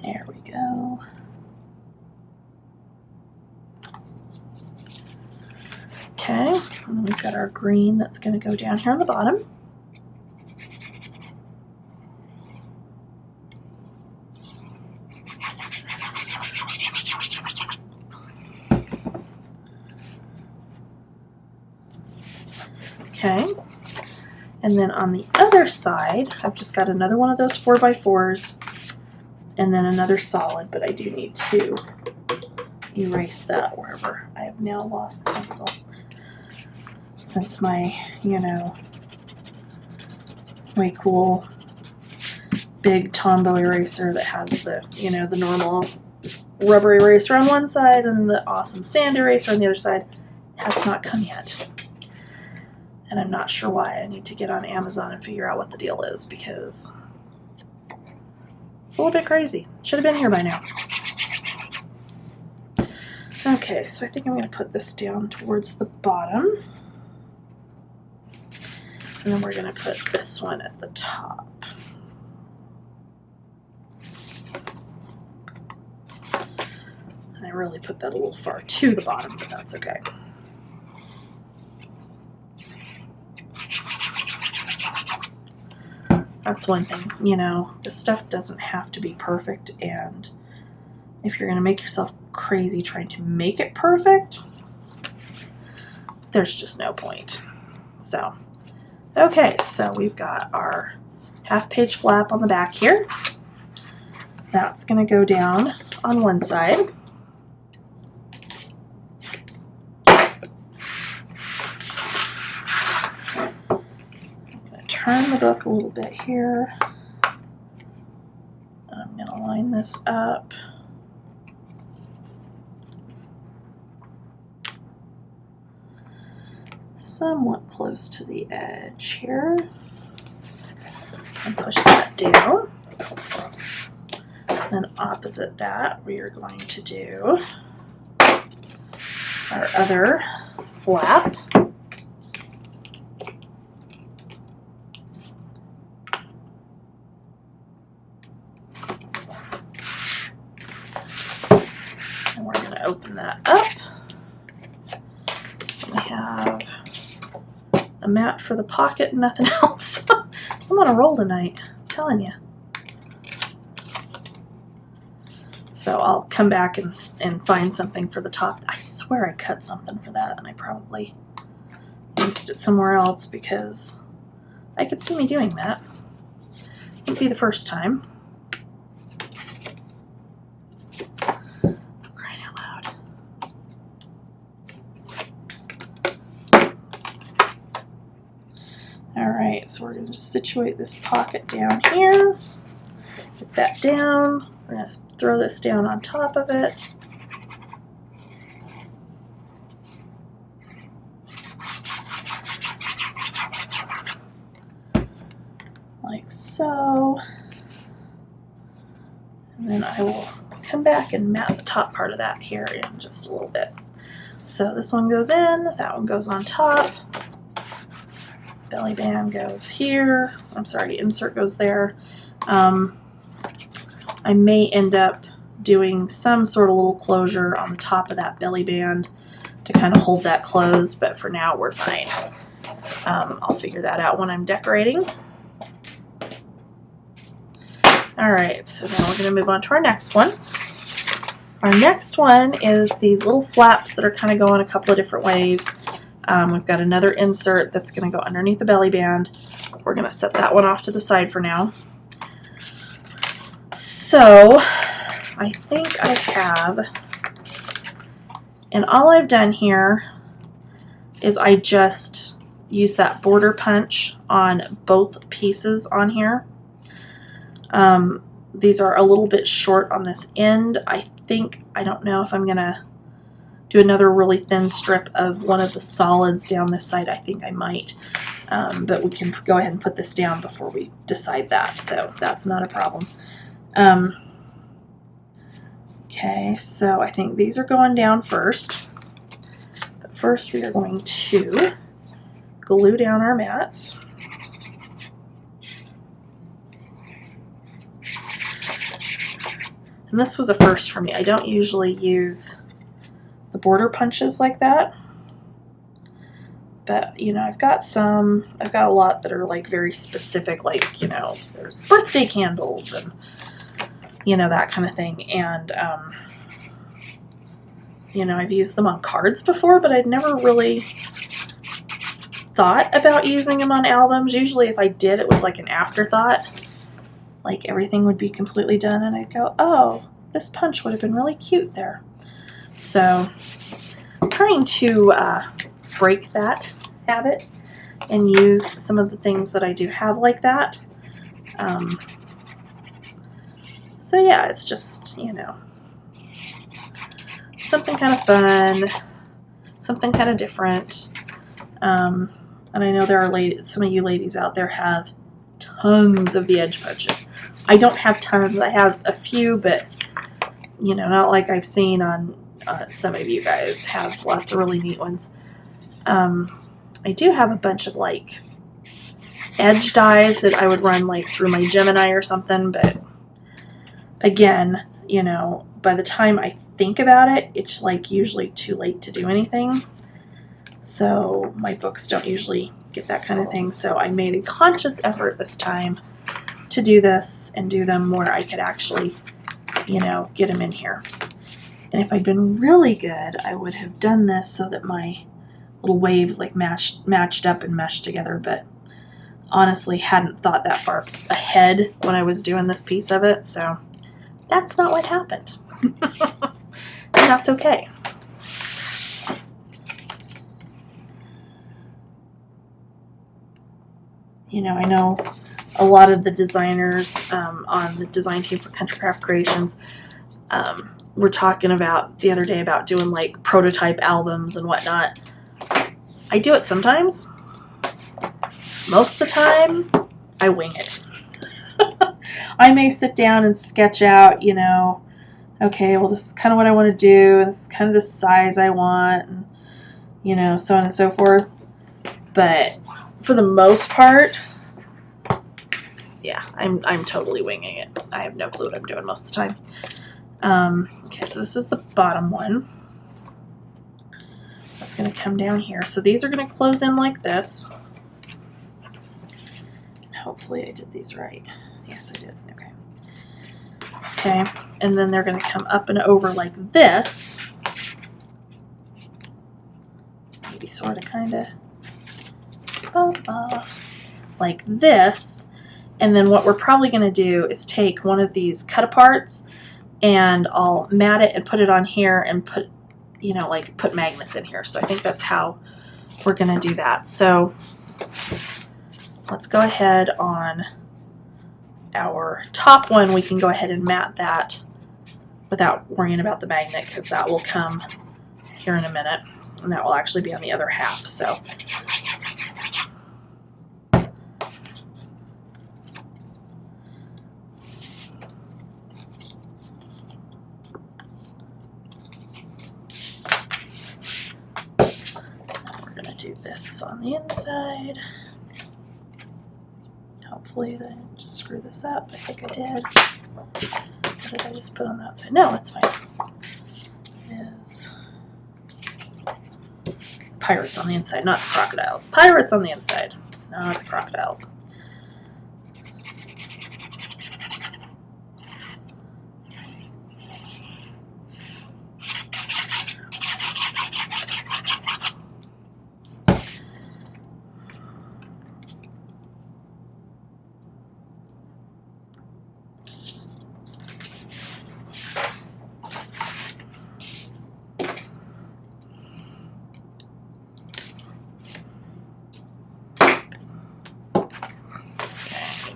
There we go. Okay, and then we've got our green that's going to go down here on the bottom. Okay, and then on the other side, I've just got another one of those 4x4s, and then another solid, but I do need to erase that wherever I have now lost the pencil. Since my, you know, way cool big Tombow eraser that has the, you know, the normal rubber eraser on one side and the awesome sand eraser on the other side has not come yet. And I'm not sure why. I need to get on Amazon and figure out what the deal is, because it's a little bit crazy. Should have been here by now. Okay, so I think I'm going to put this down towards the bottom. And then we're going to put this one at the top. And I really put that a little far to the bottom, but that's okay. That's one thing, you know, this stuff doesn't have to be perfect, and if you're going to make yourself crazy trying to make it perfect, there's just no point. So, okay, so we've got our half-page flap on the back here. That's going to go down on one side. Turn the book a little bit here. I'm going to line this up. Somewhat close to the edge here. And push that down. Then opposite that, we are going to do our other flap. Open that up. We have a mat for the pocket and nothing else. I'm on a roll tonight, I'm telling you. So I'll come back and find something for the top. I swear I cut something for that and I probably used it somewhere else because I could see me doing that. It would be the first time. Alright, so we're going to situate this pocket down here. Get that down. We're going to throw this down on top of it. Like so. And then I will come back and mat the top part of that here in just a little bit. So this one goes in, that one goes on top. Belly band goes here. I'm sorry, insert goes there. I may end up doing some sort of little closure on the top of that belly band to kind of hold that closed, but for now we're fine. I'll figure that out when I'm decorating. Alright, so now we're going to move on to our next one. Our next one is these little flaps that are kind of going a couple of different ways. We've got another insert that's going to go underneath the belly band. We're going to set that one off to the side for now. So I think I have, and all I've done here is I just use that border punch on both pieces on here. These are a little bit short on this end. I don't know if I'm going to do another really thin strip of one of the solids down this side. I think I might, but we can go ahead and put this down before we decide that, so that's not a problem. Okay, so I think these are going down first, but first we are going to glue down our mats. And this was a first for me. I don't usually use the border punches like that, but you know, I've got a lot that are like very specific, like, you know, there's birthday candles and, you know, that kind of thing. And you know, I've used them on cards before, but I'd never really thought about using them on albums. Usually if I did, it was like an afterthought, like everything would be completely done and I'd go, oh, this punch would have been really cute there. So I'm trying to break that habit and use some of the things that I do have like that. So yeah, it's just, you know, something kind of fun, something kind of different. And I know there are some of you ladies out there have tons of the edge punches. I don't have tons. I have a few, but you know, not like I've seen on some of you guys have lots of really neat ones. I do have a bunch of like edge dies that I would run like through my Gemini or something, but again, you know, by the time I think about it, it's like usually too late to do anything. So my books don't usually get that kind of thing. So I made a conscious effort this time to do this and do them where I could actually you know, get them in here. And if I'd been really good, I would have done this so that my little waves like matched up and meshed together, but honestly hadn't thought that far ahead when I was doing this piece of it, so that's not what happened. And that's okay. You know, I know a lot of the designers on the design team for Country Craft Creations were talking about the other day about doing like prototype albums and whatnot. I do it sometimes. Most of the time, I wing it. I may sit down and sketch out, you know, okay, well, this is kind of what I want to do, and this is kind of the size I want, and, you know, so on and so forth. But for the most part, yeah, I'm totally winging it. I have no clue what I'm doing most of the time. Okay, so this is the bottom one. That's going to come down here. So these are going to close in like this. Hopefully I did these right. Yes, I did. Okay. Okay, and then they're going to come up and over like this. Maybe sort of, kind of. Like this. And then what we're probably going to do is take one of these cut-aparts and I'll mat it and put it on here and put, you know, like put magnets in here. So I think that's how we're going to do that. So let's go ahead on our top one. We can go ahead and mat that without worrying about the magnet, because that will come here in a minute, and that will actually be on the other half. So we're going to do this on the inside. Hopefully I didn't just screw this up. I think I did. What did I just put on that side? No, it's fine. It is pirates on the inside, not crocodiles. Pirates on the inside, not the crocodiles.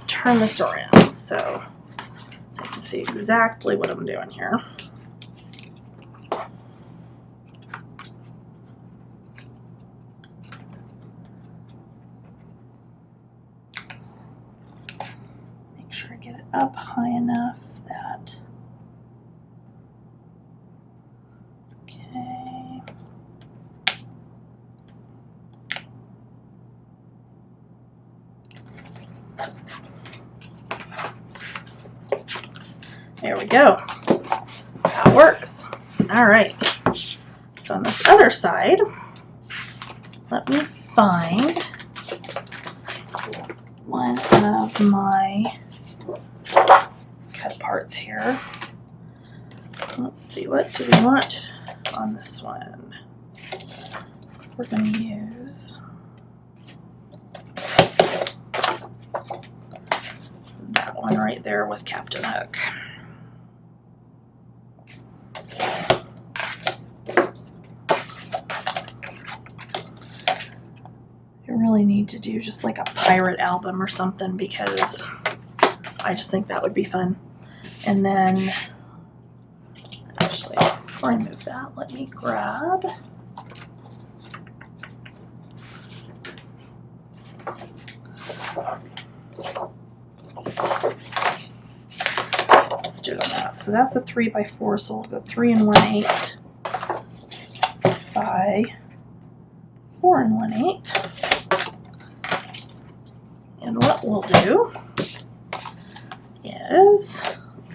Turn this around so I can see exactly what I'm doing here. Make sure I get it up high enough that, okay. There we go. That works. All right. So on this other side, let me find one of my cut parts here. Let's see, what do we want on this one? We're going to use that one right there with Captain Hook. Really need to do just like a pirate album or something, because I just think that would be fun. And then, actually, before I move that, let me grab let's do it on that. So that's a 3x4, so we'll go 3 1/8 by 4 1/8. And what we'll do is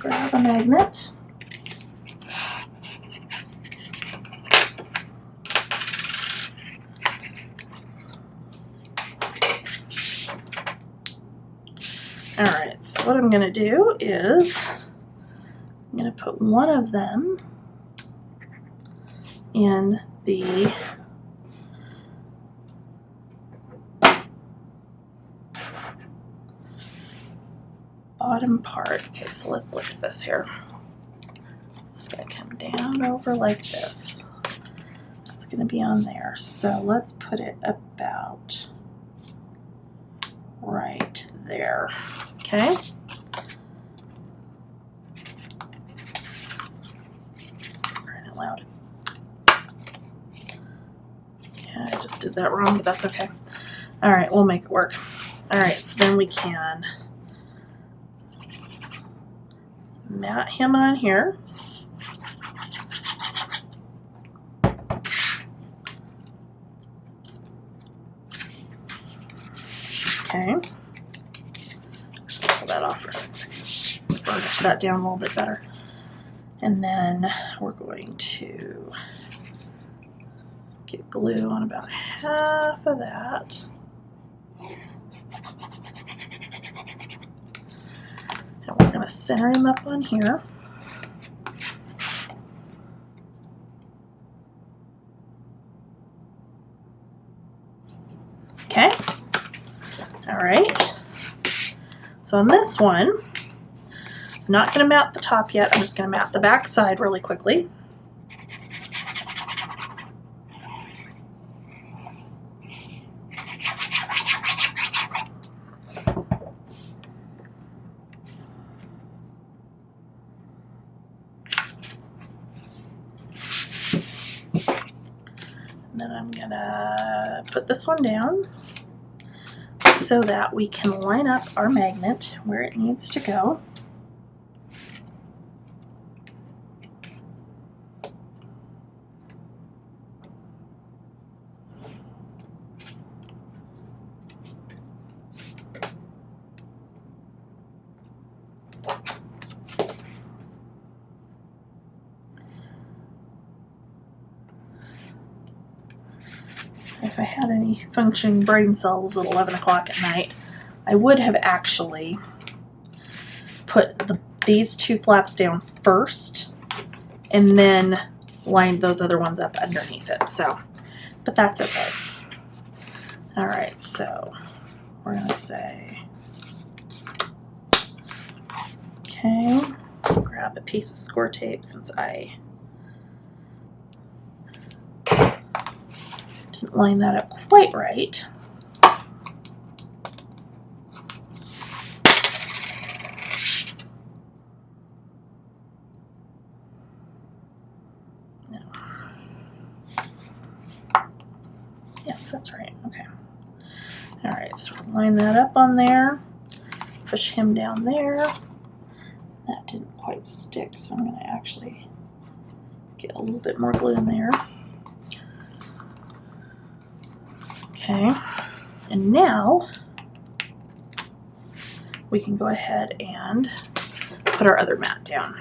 grab a magnet, alright, so what I'm going to do is I'm going to put one of them in the bottom part. Okay, so let's look at this here. It's going to come down over like this. It's going to be on there. So let's put it about right there. Okay. Crying out loud. Yeah, I just did that wrong, but that's okay. All right, we'll make it work. All right, so then we can mat him on here. Okay. Actually, pull that off for a second. Burnish that down a little bit better. And then we're going to get glue on about half of that. And we're going to center him up on here. Okay. All right. So on this one, I'm not going to mat the top yet. I'm just going to mat the back side really quickly. And then I'm going to put this one down so that we can line up our magnet where it needs to go. If I had any functioning brain cells at 11 o'clock at night, I would have actually put these two flaps down first and then lined those other ones up underneath it. So, but that's okay. All right, so we're going to say, okay, grab a piece of score tape since I didn't line that up quite right. No. Yes, that's right. Okay. All right, so line that up on there. Push him down there. That didn't quite stick, so I'm going to actually get a little bit more glue in there. Okay, and now we can go ahead and put our other mat down.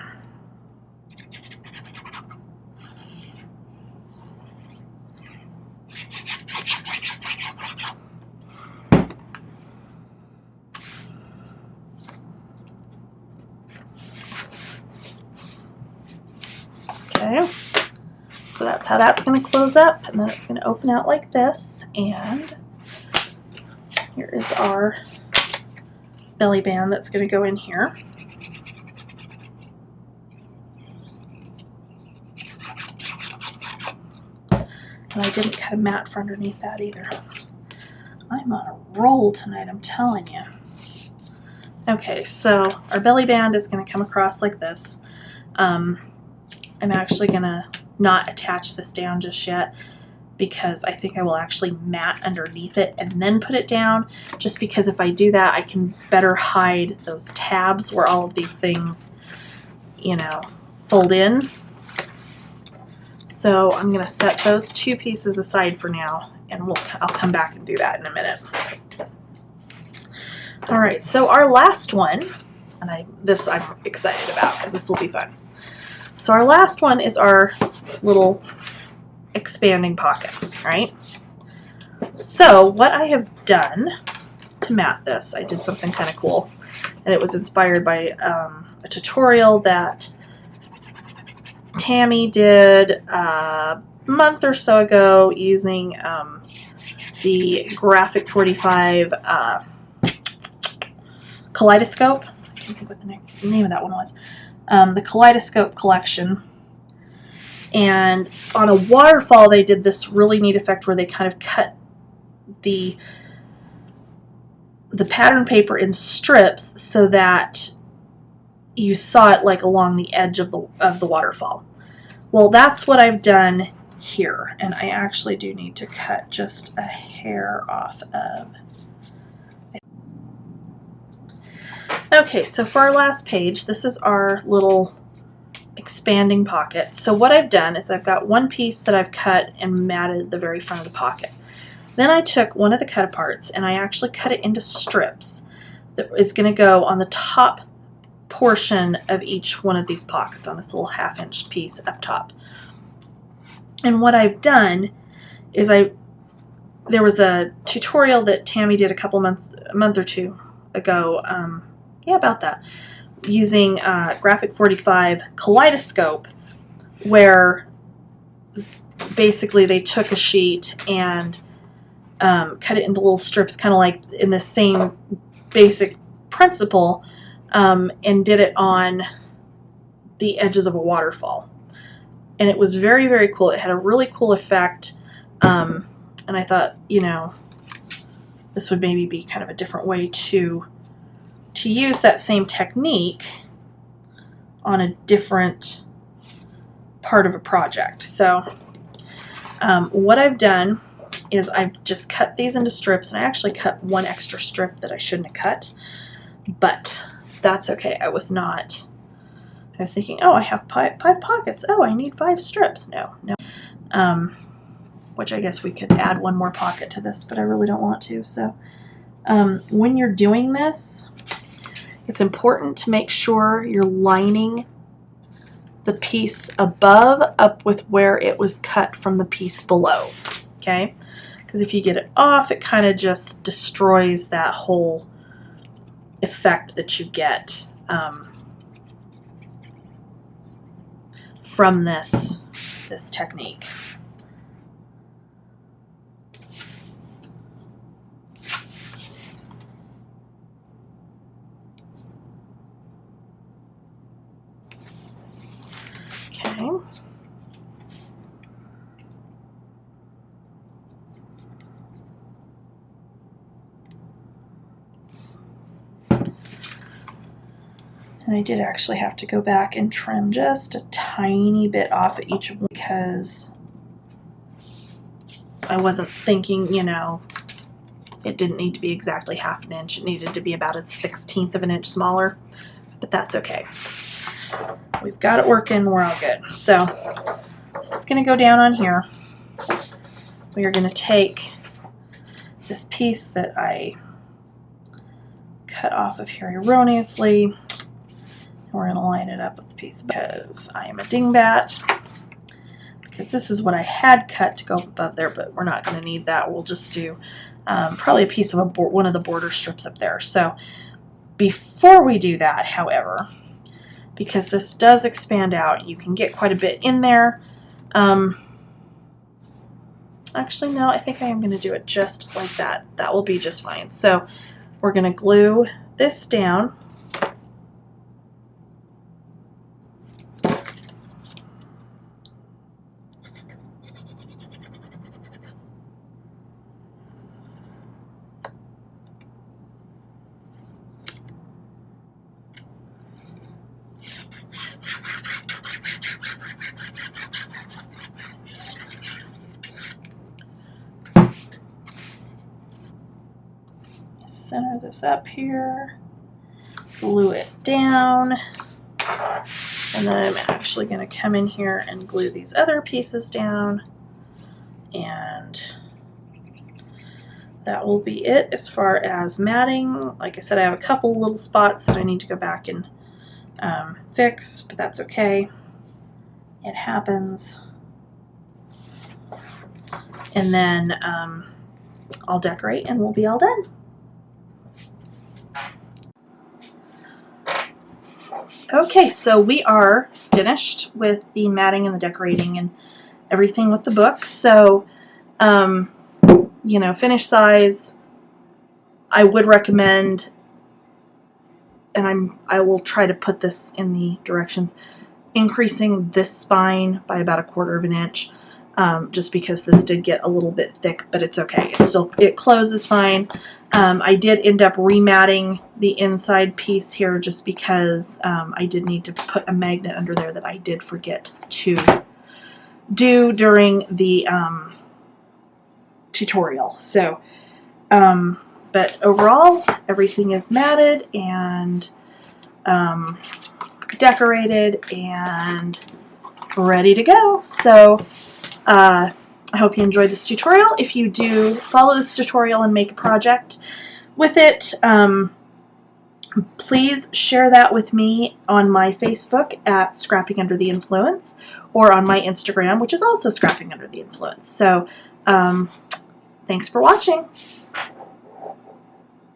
Okay, so that's how that's going to close up, and then it's going to open out like this, and here is our belly band that's going to go in here. And I didn't cut a mat for underneath that either. I'm on a roll tonight, I'm telling you. Okay, so our belly band is going to come across like this. I'm actually going to not attach this down just yet because I think I will actually mat underneath it and then put it down, just because if I do that I can better hide those tabs where all of these things, you know, fold in. So I'm going to set those two pieces aside for now, and I'll come back and do that in a minute. All right, so our last one, and I'm excited about because this will be fun. So our last one is our little expanding pocket, right? So what I have done to mat this, I did something kind of cool, and it was inspired by a tutorial that Tammy did a month or so ago using the Graphic 45 Kaleidoscope. I can't think what the name of that one was. The Kaleidoscope collection. And on a waterfall, they did this really neat effect where they kind of cut the pattern paper in strips so that you saw it like along the edge of the waterfall. Well, that's what I've done here, and I actually do need to cut just a hair off of. Okay, so for our last page, this is our little expanding pocket. So what I've done is I've got one piece that I've cut and matted the very front of the pocket. Then I took one of the cut aparts and I actually cut it into strips that is going to go on the top portion of each one of these pockets on this little 1/2 inch piece up top. And what I've done is there was a tutorial that Tammy did a month or two ago, yeah, about that, using Graphic 45 Kaleidoscope, where basically they took a sheet and cut it into little strips, kind of like in the same basic principle, and did it on the edges of a waterfall. And it was very, very cool. It had a really cool effect, and I thought, you know, this would maybe be kind of a different way to use that same technique on a different part of a project. So what I've done is I've just cut these into strips, and I actually cut one extra strip that I shouldn't have cut, but that's okay. I was thinking, oh, I have 5 pockets. Oh, I need 5 strips. No. Which I guess we could add one more pocket to this, but I really don't want to. So when you're doing this, it's important to make sure you're lining the piece above up with where it was cut from the piece below, okay? Because if you get it off, it kind of just destroys that whole effect that you get from this technique. Okay. And I did actually have to go back and trim just a tiny bit off of each of them because I wasn't thinking, you know, it didn't need to be exactly 1/2 inch. It needed to be about a 1/16 of an inch smaller, but that's okay. We've got it working. We're all good. So this is going to go down on here. We are going to take this piece that I cut off of here erroneously, and we're going to line it up with the piece because I am a dingbat. Because this is what I had cut to go above there, but we're not going to need that. We'll just do probably a piece of one of the border strips up there. So before we do that, however, because this does expand out, you can get quite a bit in there. Actually, no, I think I am going to do it just like that. That will be just fine. So we're going to glue this down. Center this up here, glue it down, and then I'm actually going to come in here and glue these other pieces down, and that will be it as far as matting. Like I said, I have a couple little spots that I need to go back and fix, but that's okay. It happens. And then I'll decorate and we'll be all done. Okay, so we are finished with the matting and the decorating and everything with the book. So, you know, finish size, I would recommend, and I will try to put this in the directions, increasing this spine by about 1/4 of an inch, just because this did get a little bit thick, but it's okay. It closes fine. I did end up rematting the inside piece here just because I did need to put a magnet under there that I did forget to do during the tutorial. So, but overall, everything is matted and decorated and ready to go. So I hope you enjoyed this tutorial. If you do, follow this tutorial and make a project with it. Please share that with me on my Facebook at Scrapping Under the Influence, or on my Instagram, which is also Scrapping Under the Influence. So thanks for watching.